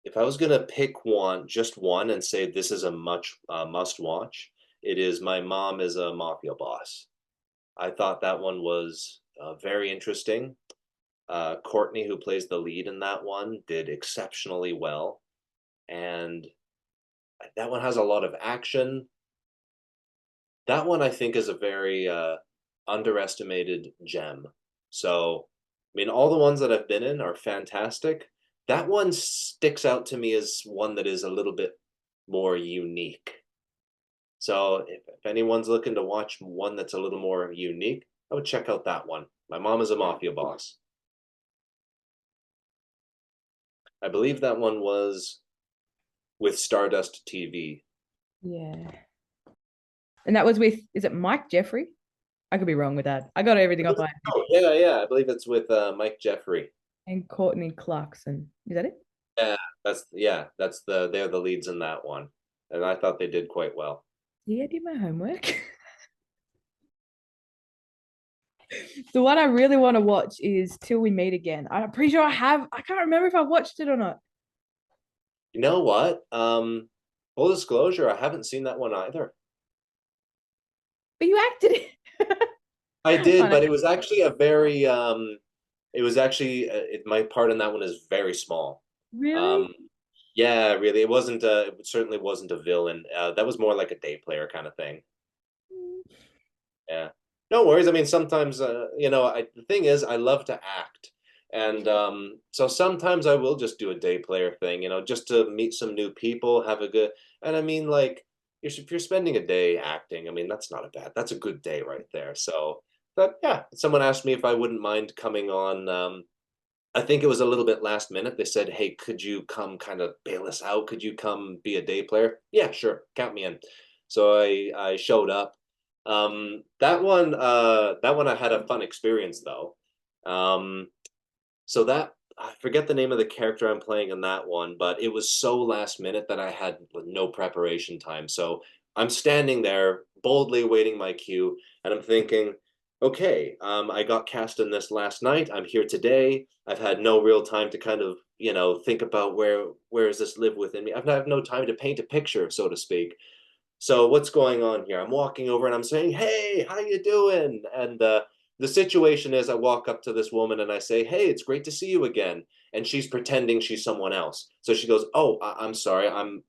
If I was gonna pick one, just one, and say this is a must watch, it is My Mom is a Mafia Boss. I thought that one was very interesting. Courtney, who plays the lead in that one, did exceptionally well, and that one has a lot of action. That one I think is a very underestimated gem. So, I mean, all the ones that I've been in are fantastic. That one sticks out to me as one that is a little bit more unique. So, if anyone's looking to watch one that's a little more unique, I would check out that one. My Mom is a Mafia Boss. I believe that one was with Stardust TV. Yeah. And that was with, is it Mike Jeffrey? I could be wrong with that. I got everything off my Oh, yeah, yeah. I believe it's with Mike Jeffrey. and Courtney Clarkson. Is that it? That's they're the leads in that one, and I thought they did quite well. Yeah, I did my homework. The one I really want to watch is Till We Meet Again. I'm pretty sure I have. I can't remember if I watched it or not. You know what? Full disclosure, I haven't seen that one either. But you acted it. I Oh, did, no. but it was actually a very it was actually my part in that one is very small. Really? Um, yeah, really, it certainly wasn't a villain. That was more like a day player kind of thing. Yeah. No worries. I mean, sometimes, the thing is, I love to act. And so sometimes I will just do a day player thing, just to meet some new people, have a good, and I mean, like, if you're spending a day acting, I mean, that's a good day right there. So, but yeah, someone asked me if I wouldn't mind coming on. I think it was a little bit last minute. They said, "Hey, could you come kind of bail us out? Could you come be a day player?" Yeah, sure, count me in. So I showed up. That one I had a fun experience though. Um, so that I forget the name of the character I'm playing in that one, but it was so last minute that I had no preparation time. So I'm standing there boldly waiting my cue, and I'm thinking, okay, I got cast in this last night. I'm here today. I've had no real time to kind of think about where does this live within me. I have no time to paint a picture, so to speak. So what's going on here? I'm walking over and I'm saying, "Hey, how you doing?" And the situation is, I walk up to this woman and I say, "Hey, it's great to see you again." And she's pretending she's someone else. So she goes, "Oh, I'm sorry, I'm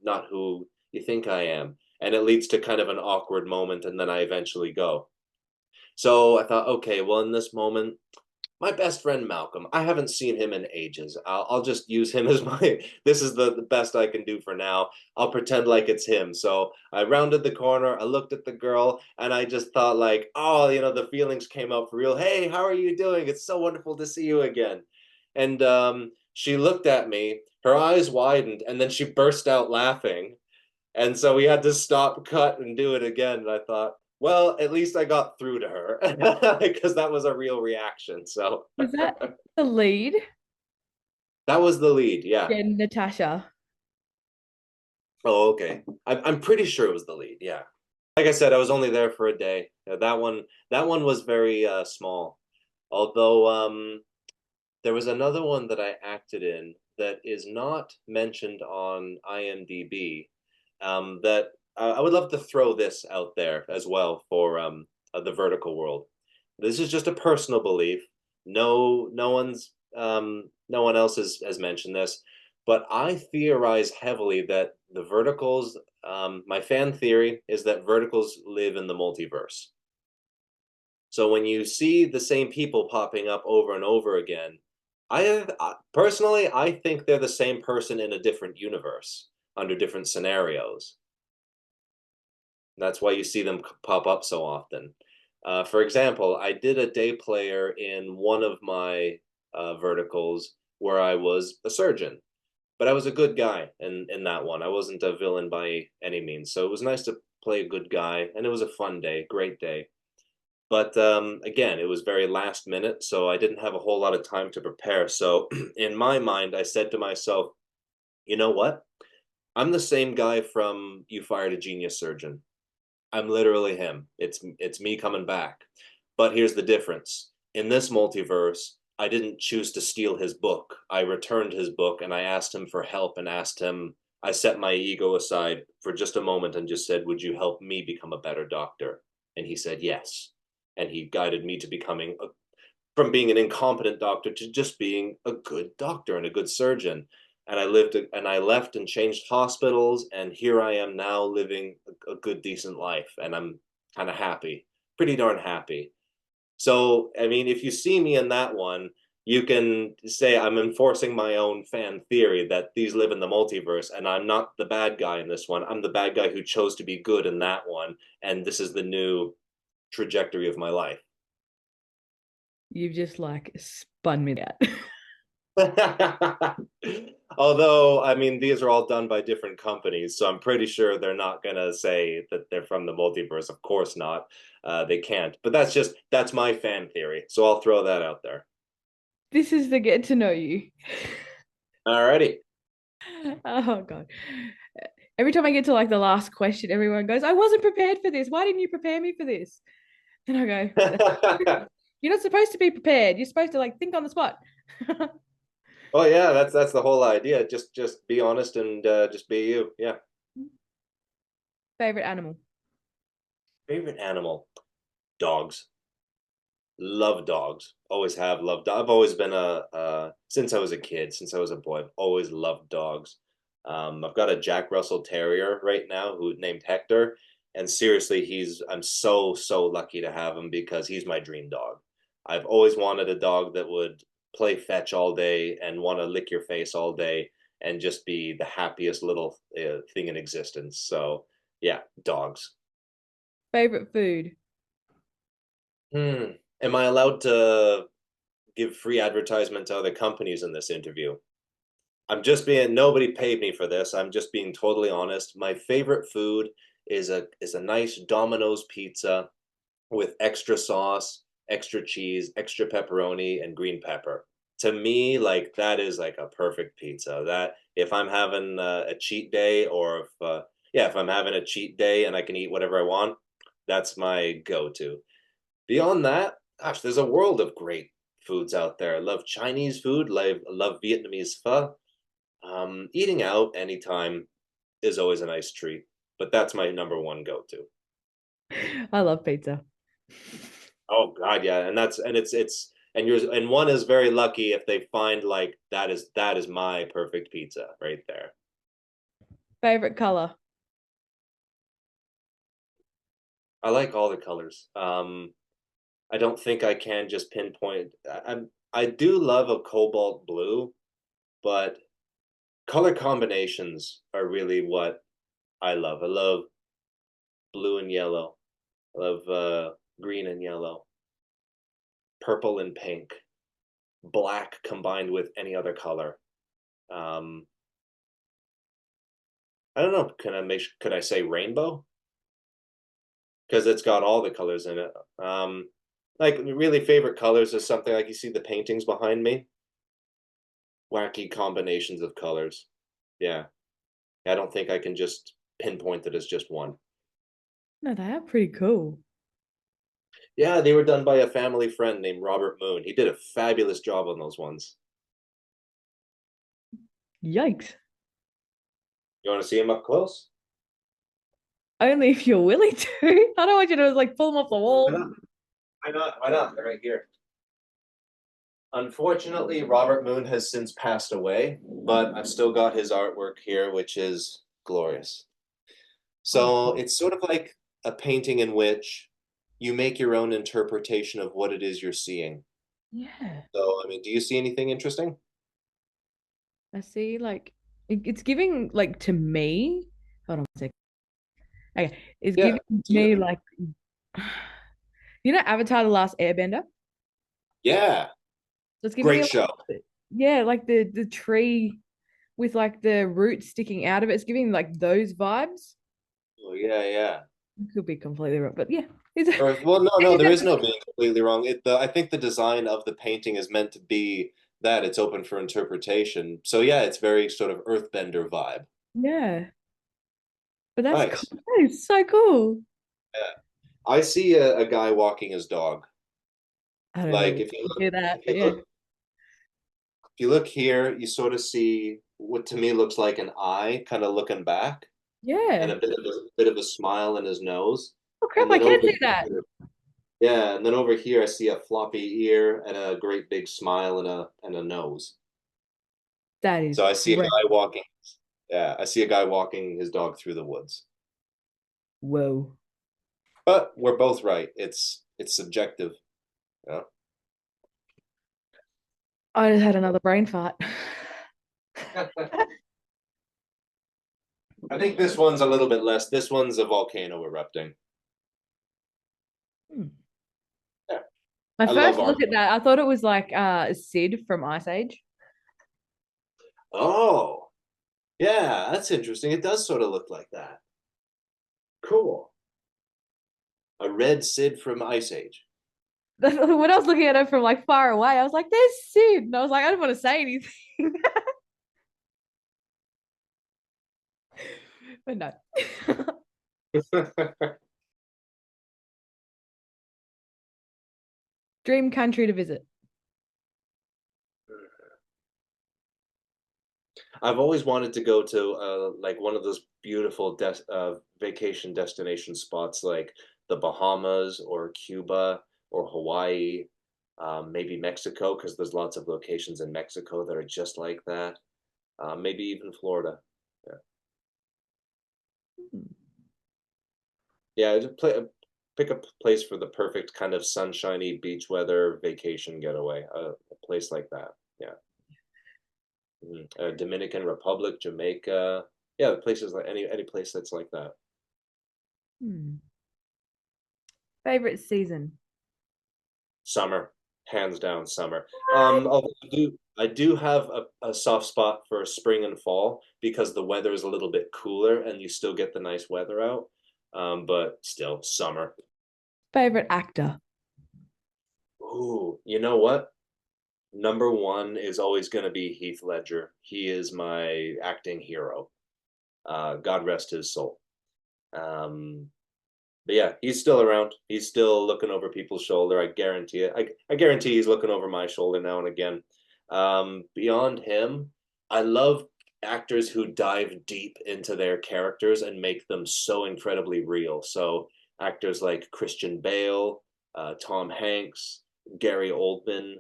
not who you think I am." And it leads to kind of an awkward moment, and then I eventually go. So I thought, okay, well, in this moment, my best friend Malcolm, I haven't seen him in ages. I'll just use him as my, this is the best I can do for now. I'll pretend like it's him. So I rounded the corner, I looked at the girl, and I just thought, like, oh, the feelings came up for real. "Hey, how are you doing? It's so wonderful to see you again." And she looked at me, her eyes widened, and then she burst out laughing. And so we had to stop, cut, and do it again. And I thought, well, at least I got through to her because that was a real reaction. So Was that the lead? that was the lead. Yeah. Yeah, Natasha. Oh, okay. I'm pretty sure it was the lead. Yeah. Like I said, I was only there for a day. That one was very small. Although there was another one that I acted in that is not mentioned on IMDb. That I would love to throw this out there as well for the vertical world. This is just a personal belief. No one else has mentioned this, but I theorize heavily that the verticals. My fan theory is that verticals live in the multiverse. So when you see the same people popping up over and over again, personally, I think they're the same person in a different universe under different scenarios. That's why you see them pop up so often. For example, I did a day player in one of my verticals where I was a surgeon, but I was a good guy in that one. I wasn't a villain by any means. So it was nice to play a good guy, and it was a fun day, great day. But again, it was very last minute, so I didn't have a whole lot of time to prepare. So in my mind, I said to myself, you know what? I'm the same guy from You Fired a Genius Surgeon. I'm literally him. It's me coming back. But here's the difference. In this multiverse, I didn't choose to steal his book. I returned his book and I asked him for help and asked him, I set my ego aside for just a moment and just said, "Would you help me become a better doctor?" And he said yes. And he guided me to from being an incompetent doctor to just being a good doctor and a good surgeon. And I left and changed hospitals, and here I am now living a good, decent life, and I'm kind of happy, pretty darn happy. So, I mean, if you see me in that one, you can say I'm enforcing my own fan theory that these live in the multiverse, and I'm not the bad guy in this one. I'm the bad guy who chose to be good in that one, and this is the new trajectory of my life. You've just like spun me out. Although, I mean, these are all done by different companies, so I'm pretty sure they're not gonna say that they're from the multiverse. Of course not. They can't. But that's my fan theory. So I'll throw that out there. This is the get to know you. Alrighty. Oh God. Every time I get to like the last question, everyone goes, "I wasn't prepared for this. Why didn't you prepare me for this?" And I go, "You're not supposed to be prepared. You're supposed to like think on the spot." Oh yeah, that's the whole idea. Just be honest and just be you. Yeah. Favorite animal? Favorite animal? Dogs. Love dogs. Always have loved. I've always been since I was a kid, since I was a boy. I've always loved dogs. I've got a Jack Russell Terrier right now who named Hector, and seriously, I'm so lucky to have him because he's my dream dog. I've always wanted a dog that would play fetch all day and want to lick your face all day and just be the happiest little thing in existence. So yeah, dogs. Favorite food? Hmm. Am I allowed to give free advertisement to other companies in this interview? Nobody paid me for this. I'm just being totally honest. My favorite food is a nice Domino's pizza with extra sauce, extra cheese, extra pepperoni, and green pepper. To me, like that is like a perfect pizza. That if I'm having a cheat day, or if I'm having a cheat day and I can eat whatever I want, that's my go-to. Beyond that, gosh, there's a world of great foods out there. I love Chinese food. Love Vietnamese pho. Eating out anytime is always a nice treat, but that's my number one go-to. I love pizza. Oh God, yeah, and it's and yours and one is very lucky if they find like that is my perfect pizza right there. Favorite color? I like all the colors. I don't think I can just pinpoint. I do love a cobalt blue, but color combinations are really what I love. I love blue and yellow. I love green and yellow, purple and pink, black combined with any other color. Um, I don't know. Could I say rainbow? Because it's got all the colors in it. Like really favorite colors is something like you see the paintings behind me. Wacky combinations of colors. Yeah. I don't think I can just pinpoint it as just one. No, they are pretty cool. Yeah, they were done by a family friend named Robert Moon. He did a fabulous job on those ones. Yikes. You want to see him up close? Only if you're willing to. I don't want you to like pull them off the Why wall. not? Why not? Why not? They're right here. Unfortunately, Robert Moon has since passed away, but I've still got his artwork here, which is glorious. Oh, So it's sort of like a painting in which you make your own interpretation of what it is you're seeing. yeah. So, I mean, do you see anything interesting? I see like it's giving like to me. Hold on a second. Okay. It's Yeah, giving see me that? like you know Avatar the Last Airbender? Yeah, So it's giving me great like show. yeah, like the tree with like the roots sticking out of it. It's giving like those vibes. Oh, yeah, yeah. Could be completely wrong, but yeah. It's Or well, no, no, there is no being completely wrong. I think the design of the painting is meant to be that it's open for interpretation. So yeah, it's very sort of earthbender vibe. yeah. But that's cool. Nice. That is so cool. Yeah. I see a guy walking his dog. I don't know Like why you do that, but yeah. if you look here, you sort of see what to me looks like an eye kind of looking back and Yeah. a bit of a smile in his nose. Oh crap, And I then can over see that. here, yeah, and then over here I see a floppy ear and a great big smile and a nose. That is So I see a great. guy walking. Yeah, I see a guy walking his dog through the woods. Whoa. But we're both right. It's subjective. You I just had another brain fart. know? I think this one's a little bit less. This one's a volcano erupting. Hmm. Yeah, My I love first art. look at that, I thought it was like Sid from Ice Age. Oh, yeah, that's interesting. It does sort of look like that. Cool. A red Sid from Ice Age. When I was looking at it from like far away, I was like, there's Sid. And I was like, I don't want to say anything. But no. Dream country to visit. I've always wanted to go to like one of those beautiful vacation destination spots like the Bahamas or Cuba or Hawaii, maybe Mexico because there's lots of locations in Mexico that are just like that. Maybe even Florida. Yeah, Hmm. yeah. Pick a place for the perfect kind of sunshiny beach weather vacation getaway. A place like that. Yeah. Dominican Republic, Jamaica. Yeah, places like any place that's like that. Hmm. Favorite season. Summer, hands down, summer. Although I do have a soft spot for spring and fall because the weather is a little bit cooler and you still get the nice weather out. But still, summer. Favorite actor. Ooh, you know what? Number one is always going to be Heath Ledger. He is my acting hero. God rest his soul. Um, But yeah, he's still around. He's still looking over people's shoulder. I guarantee it. I guarantee he's looking over my shoulder now and again. Beyond him, I love actors who dive deep into their characters and make them so incredibly real. So actors like Christian Bale, Tom Hanks, Gary Oldman,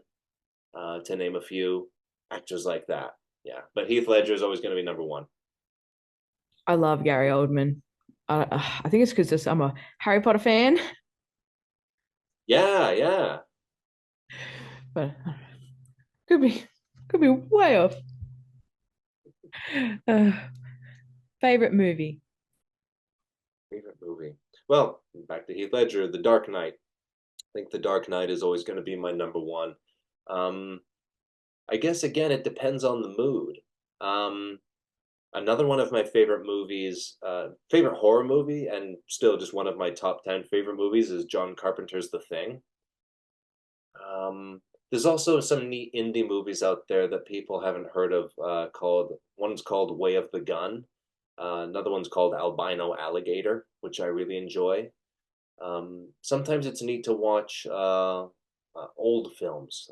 to name a few. Actors like that. Yeah, but Heath Ledger is always going to be number one. I love Gary Oldman. I think it's because I'm a Harry Potter fan, Yeah, yeah. but could be could be way off. Uh, favorite movie? Favorite movie. Well, back to Heath Ledger, The Dark Knight. I think The Dark Knight is always going to be my number one. Um, I guess again, it depends on the mood. Um, Another one of my favorite movies, favorite horror movie, and still just one of my top 10 favorite movies is John Carpenter's The Thing. There's also some neat indie movies out there that people haven't heard of, one's called Way of the Gun. Another one's called Albino Alligator, which I really enjoy. Sometimes it's neat to watch old films.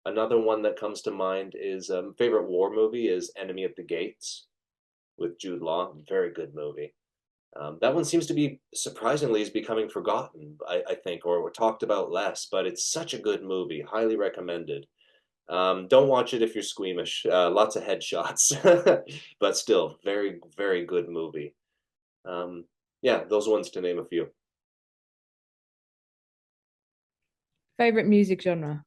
Another one that comes to mind is favorite war movie is Enemy at the Gates with Jude Law. Very good movie. That one seems to be surprisingly is becoming forgotten, I think, or talked about less. But it's such a good movie. Highly recommended. Don't watch it if you're squeamish. Lots of headshots, but still, very, very good movie. Um, yeah, those ones to name a few. Favorite music genre?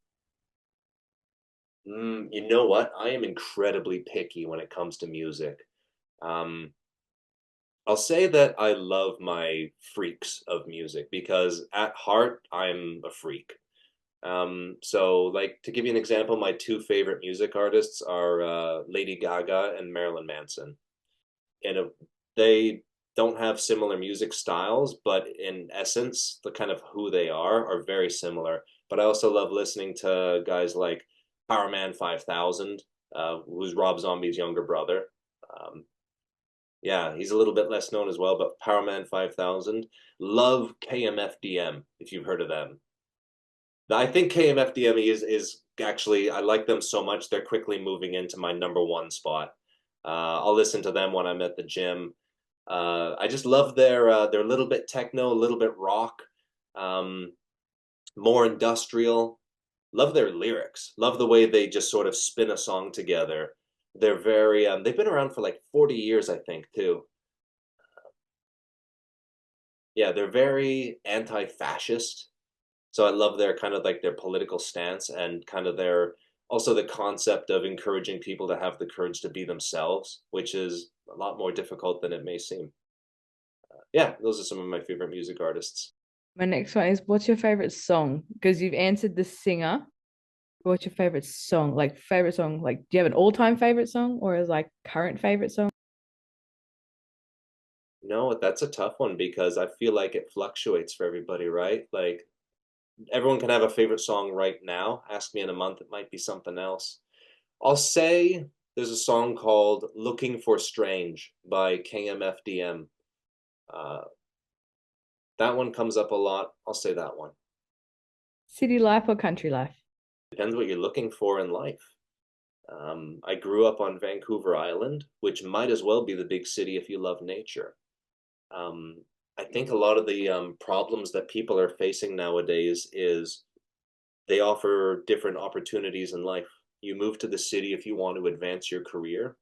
You know what? I am incredibly picky when it comes to music. Um, I'll say that I love my freaks of music because at heart, I'm a freak. So like to give you an example, my two favorite music artists are Lady Gaga and Marilyn Manson. And they don't have similar music styles, but in essence, the kind of who they are very similar. But I also love listening to guys like Powerman 5000, who's Rob Zombie's younger brother. Um, yeah, he's a little bit less known as well, but Powerman 5000. Love KMFDM, if you've heard of them. I think KMFDM is actually I like them so much they're quickly moving into my number one spot. I'll listen to them when I'm at the gym. I just love their little bit techno, a little bit rock, um, more industrial. Love their lyrics. Love the way they just sort of spin a song together. They're very they've been around for like 40 years, I think, too. Yeah, they're very anti-fascist. So I love their kind of like their political stance and kind of their also the concept of encouraging people to have the courage to be themselves, which is a lot more difficult than it may seem. Yeah, those are some of my favorite music artists. My next one is what's your favorite song? Because you've answered the singer. What's your favorite song? Like favorite song? Like, do you have an all-time favorite song or is like current favorite song? No, that's a tough one because I feel like it fluctuates for everybody, right? Like everyone can have a favorite song right now. Ask me in a month, it might be something else. I'll say there's a song called Looking for Strange by KMFDM. Uh, that one comes up a lot. I'll say that one. City life or country life? Depends what you're looking for in life. I grew up on Vancouver Island, which might as well be the big city if you love nature. Um, I think a lot of the problems that people are facing nowadays is they offer different opportunities in life. You move to the city if you want to advance your career,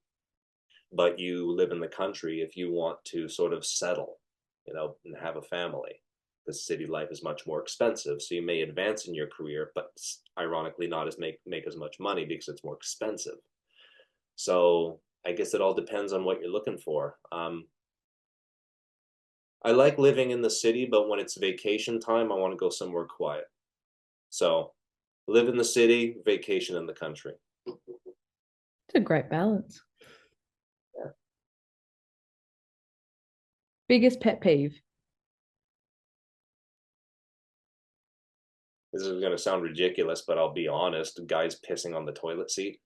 but you live in the country if you want to sort of settle, and have a family. Because city life is much more expensive, so you may advance in your career, but ironically not as make as much money because it's more expensive. So I guess it all depends on what you're looking for. I like living in the city, but when it's vacation time, I want to go somewhere quiet. So live in the city, vacation in the country. It's a great balance. Yeah. Biggest pet peeve? This is going to sound ridiculous, but I'll be honest. Guys pissing on the toilet seat.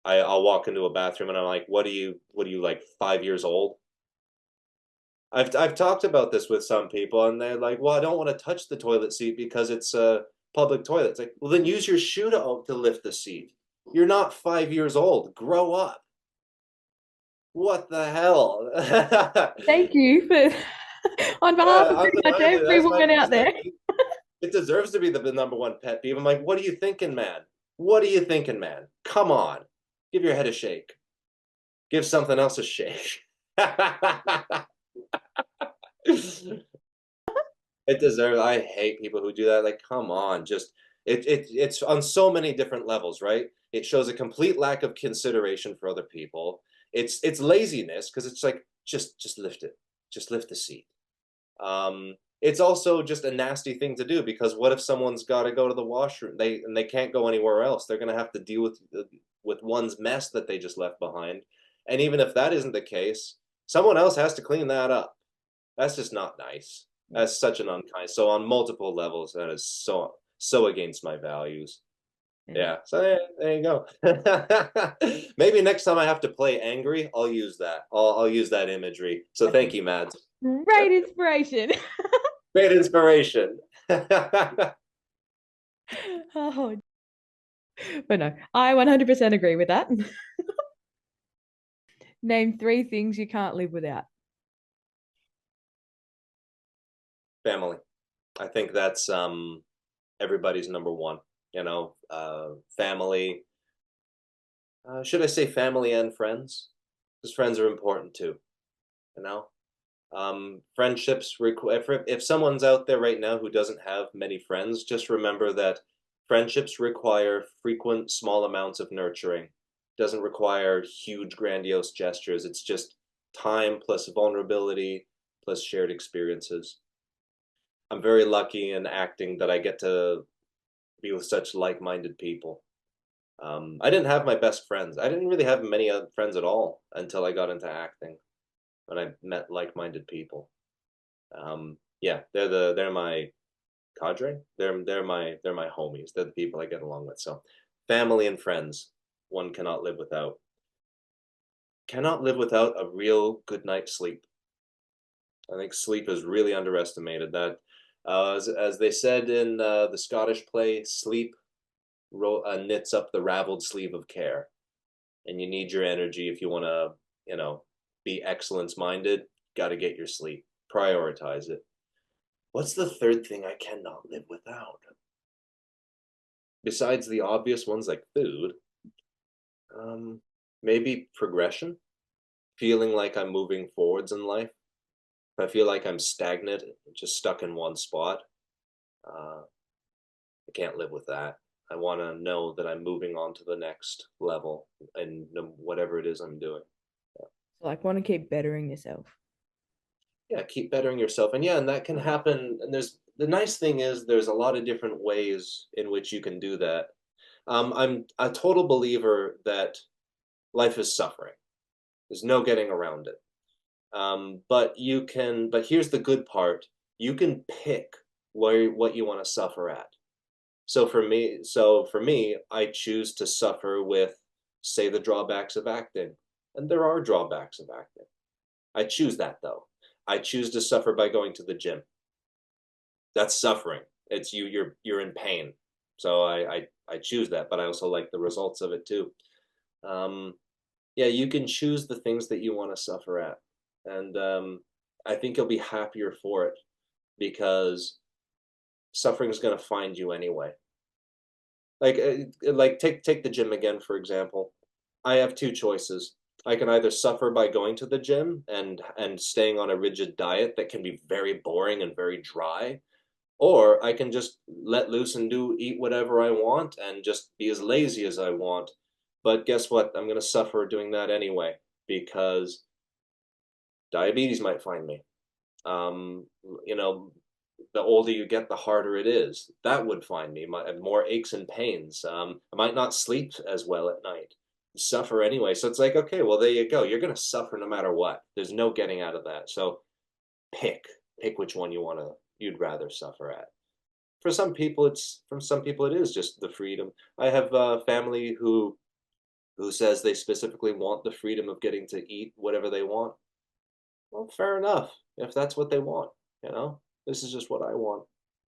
I'll walk into a bathroom and I'm like, what are you like 5 years old? I've talked about this with some people, and they're like, "Well, I don't want to touch the toilet seat because it's a public toilet." It's like, well, then use your shoe to lift the seat. You're not 5 years old. Grow up. What the hell? Thank you for, on behalf of pretty much Undeniably, every that's my woman out worst there. pet peeve. It deserves to be the number one pet peeve. I'm like, what are you thinking, man? What are you thinking, man? Come on. Give your head a shake. Give something else a shake. It deserves. I hate people who do that. Like, come on, just it's on so many different levels, right? It shows a complete lack of consideration for other people. It's laziness because it's like just lift it, just lift the seat. It's also just a nasty thing to do because what if someone's got to go to the washroom? They can't go anywhere else. They're gonna have to deal with one's mess that they just left behind. And even if that isn't the case, someone else has to clean that up. That's just not nice. That's such an unkind. So on multiple levels, that is so against my values. Yeah. Yeah. So yeah, there you go. Maybe next time I have to play angry, I'll use that. I'll use that imagery. So thank you, Mads. Great inspiration. Great inspiration. Oh, but no, I 100% agree with that. Name three things you can't live without. Family. I think that's everybody's number one. Family. Should I say family and friends? Because friends are important too. You know, friendships if someone's out there right now who doesn't have many friends, just remember that friendships require frequent small amounts of nurturing. Doesn't require huge grandiose gestures. It's just time plus vulnerability plus shared experiences. I'm very lucky in acting that I get to be with such like-minded people. I didn't have my best friends. I didn't really have many friends at all until I got into acting, when I met like-minded people. Yeah, they're my cadre. They're my homies. They're the people I get along with. So, family and friends, one cannot live without. Cannot live without a real good night's sleep. I think sleep is really underestimated. That, as they said in the Scottish play, sleep knits up the raveled sleeve of care. And you need your energy if you want to, be excellence minded. Got to get your sleep. Prioritize it. What's the third thing I cannot live without? Besides the obvious ones like food, um, maybe progression. Feeling like I'm moving forwards in life. If I feel like I'm stagnant, just stuck in one spot, uh, I can't live with that. I want to know that I'm moving on to the next level and whatever it is I'm doing. Yeah. Like, want to keep bettering yourself. Yeah, keep bettering yourself. And yeah, and that can happen. And there's the nice thing is there's a lot of different ways in which you can do that. I'm a total believer that life is suffering. There's no getting around it. But here's the good part. You can pick what you want to suffer at. So for me, I choose to suffer with, say, the drawbacks of acting. And there are drawbacks of acting. I choose that though. I choose to suffer by going to the gym. That's suffering. It's you're in pain. So I choose that, but I also like the results of it too. Um, yeah, you can choose the things that you want to suffer at, and I think you'll be happier for it because suffering is going to find you anyway. Like take the gym again for example. I have two choices. I can either suffer by going to the gym and staying on a rigid diet that can be very boring and very dry, or I can just let loose and eat whatever I want and just be as lazy as I want. But guess what? I'm going to suffer doing that anyway because diabetes might find me. Um, you know, the older you get, the harder it is. That would find me. More aches and pains. I might not sleep as well at night. Suffer anyway. So it's like, okay, well, there you go. You're going to suffer no matter what. There's no getting out of that. So pick, pick which one you'd rather suffer at. For some people it is just the freedom. I have family who says they specifically want the freedom of getting to eat whatever they want. well, fair enough. If that's what they want, this is just what I want.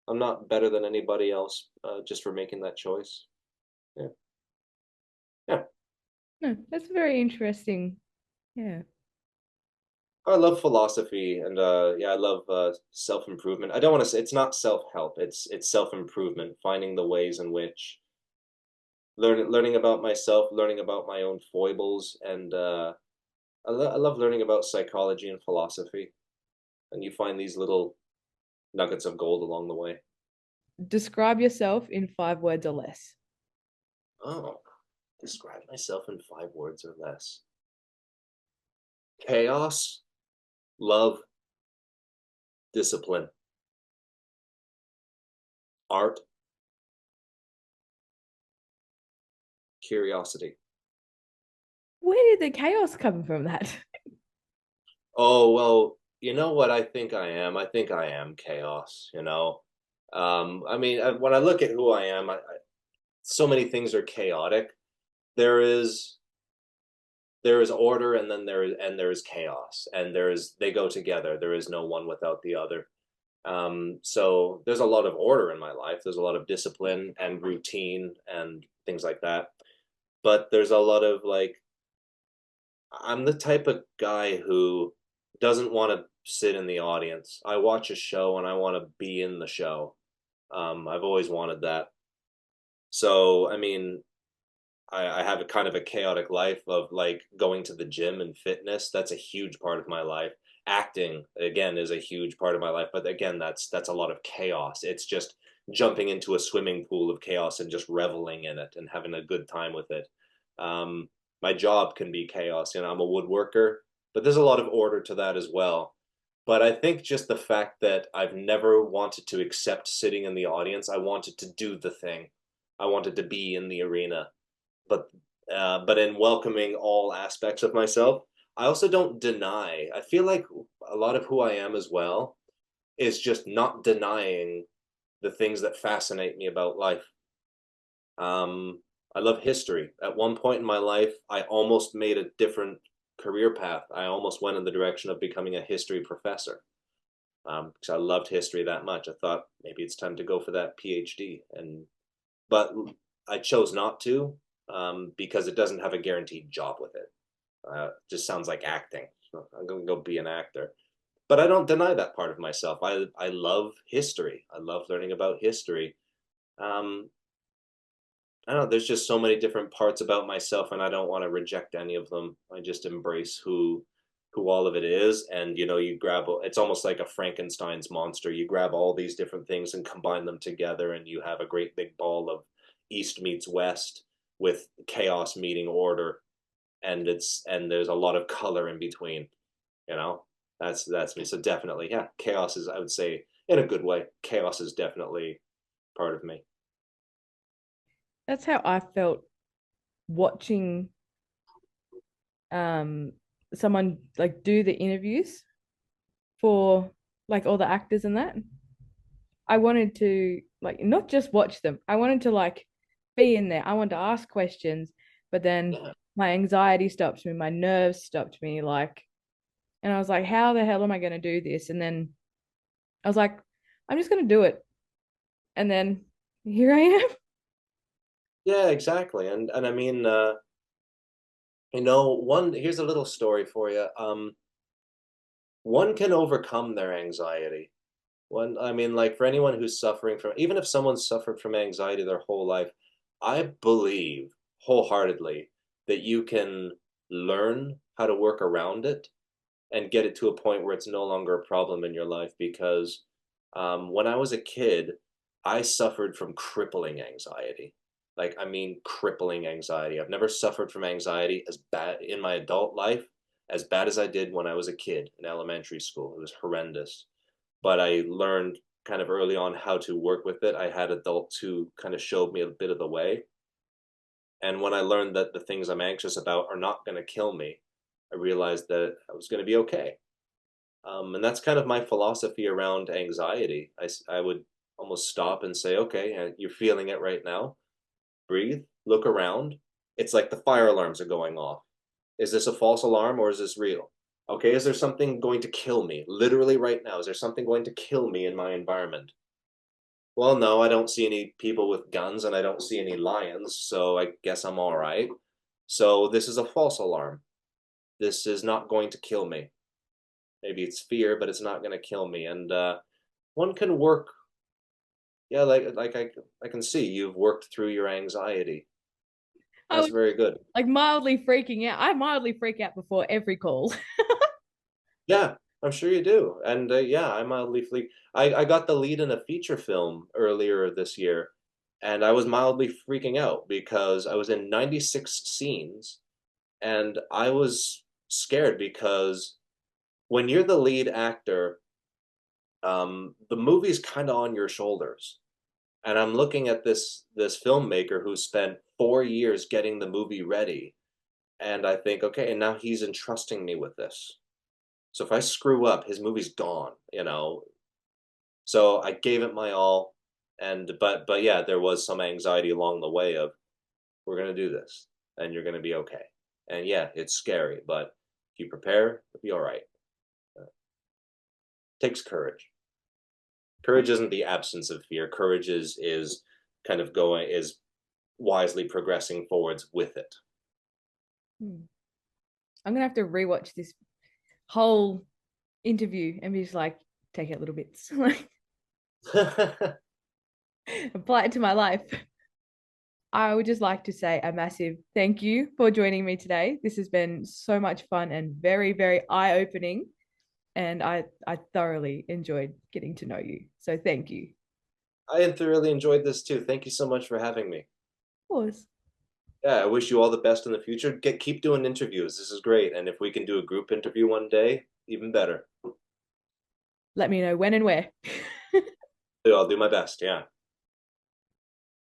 I'm not better than anybody else just for making that choice. Yeah. Yeah. No, that's very interesting. Yeah. I love philosophy and yeah, I love self-improvement. I don't want to say it's not self-help. It's self-improvement, finding the ways in which learning about myself, learning about my own foibles, and I love learning about psychology and philosophy. And you find these little nuggets of gold along the way. Describe yourself in 5 words or less. Oh, describe myself in 5 words or less. Chaos, love, discipline, art, curiosity. Where did the chaos come from that? Oh, well, you know what I think I am? I think I am chaos. I mean, when I look at who I am, so many things are chaotic. There is there is order, and then there is chaos, and they go together. There is no one without the other. So there's a lot of order in my life. There's a lot of discipline and routine and things like that. But there's a lot of like I'm the type of guy who doesn't want to sit in the audience. I watch a show and I want to be in the show. I've always wanted that. So, I mean, I have a kind of a chaotic life of like going to the gym and fitness. That's a huge part of my life. Acting, again, is a huge part of my life. But again, that's a lot of chaos. It's just jumping into a swimming pool of chaos and just reveling in it and having a good time with it. Um, my job can be chaos. I'm a woodworker, but there's a lot of order to that as well. But I think just the fact that I've never wanted to accept sitting in the audience, I wanted to do the thing. I wanted to be in the arena. But but in welcoming all aspects of myself, I also don't deny. I feel like a lot of who I am as well is just not denying the things that fascinate me about life. Um, I love history. At one point in my life, I almost made a different career path. I almost went in the direction of becoming a history professor because I loved history that much. I thought maybe it's time to go for that PhD, but I chose not to because it doesn't have a guaranteed job with it. Just sounds like acting. So I'm going to go be an actor. But I don't deny that part of myself. I love history. I love learning about history. Um, I don't know. There's just so many different parts about myself, and I don't want to reject any of them. I just embrace who all of it is, and you grab. It's almost like a Frankenstein's monster. You grab all these different things and combine them together, and you have a great big ball of East meets West with chaos meeting order, and there's a lot of color in between. You know, that's me. So definitely, yeah, chaos is. I would say in a good way. Chaos is definitely part of me. That's how I felt watching um someone like do the interviews for like all the actors and that. I wanted to like not just watch them. I wanted to like be in there. I wanted to ask questions, but then Yeah. my anxiety stopped me, my nerves stopped me, like, and I was like, how the hell am I going to do this? And then I was like, I'm just going to do it. And then here I am. Yeah, exactly. And I mean, one here's a little story for you. One can overcome their anxiety. I mean, like for anyone who's suffering from, even if someone's suffered from anxiety their whole life, I believe wholeheartedly that you can learn how to work around it and get it to a point where it's no longer a problem in your life. Because when I was a kid, I suffered from crippling anxiety. Like, I mean, crippling anxiety. I've never suffered from anxiety as bad in my adult life, as bad as I did when I was a kid in elementary school. It was horrendous. But I learned kind of early on how to work with it. I had adults who kind of showed me a bit of the way. And when I learned that the things I'm anxious about are not going to kill me, I realized that I was going to be okay. And that's kind of my philosophy around anxiety. I would almost stop and say, okay, you're feeling it right now. Breathe, look around. It's like the fire alarms are going off. Is this a false alarm or is this real? Okay, is there something going to kill me? Literally right now, is there something going to kill me in my environment? Well, no, I don't see any people with guns and I don't see any lions, so I guess I'm all right. So this is a false alarm. This is not going to kill me. Maybe it's fear, but it's not going to kill me. And one can work, yeah, I can see you've worked through your anxiety. I That's was very good. like mildly freaking out. I mildly freak out before every call. Yeah, I'm sure you do. And yeah, I mildly flee. I got the lead in a feature film earlier this year, and I was mildly freaking out because I was in 96 scenes, and I was scared because when you're the lead actor, the movie's kind of on your shoulders. And I'm looking at this filmmaker who spent 4 years getting the movie ready, and I think, okay, and now he's entrusting me with this. So if I screw up, his movie's gone, you know. So I gave it my all, and but yeah, there was some anxiety along the way of we're gonna do this, and you're gonna be okay. And yeah, it's scary, but if you prepare, it'll be all right. Takes courage. Courage isn't the absence of fear. Courage is kind of going is wisely progressing forwards with it. Hmm. I'm gonna have to rewatch this whole interview and be just like, take out little bits, like apply it to my life. I would just like to say a massive thank you for joining me today. This has been so much fun and very, very eye-opening. And I thoroughly enjoyed getting to know you. So thank you. Of I thoroughly enjoyed this too. Thank you so much for having me. course. Yeah, I wish you all the best in the future. Keep doing interviews. This is great. And if we can do a group interview one day, even better. Let me know when and where. I'll do my best. Yeah.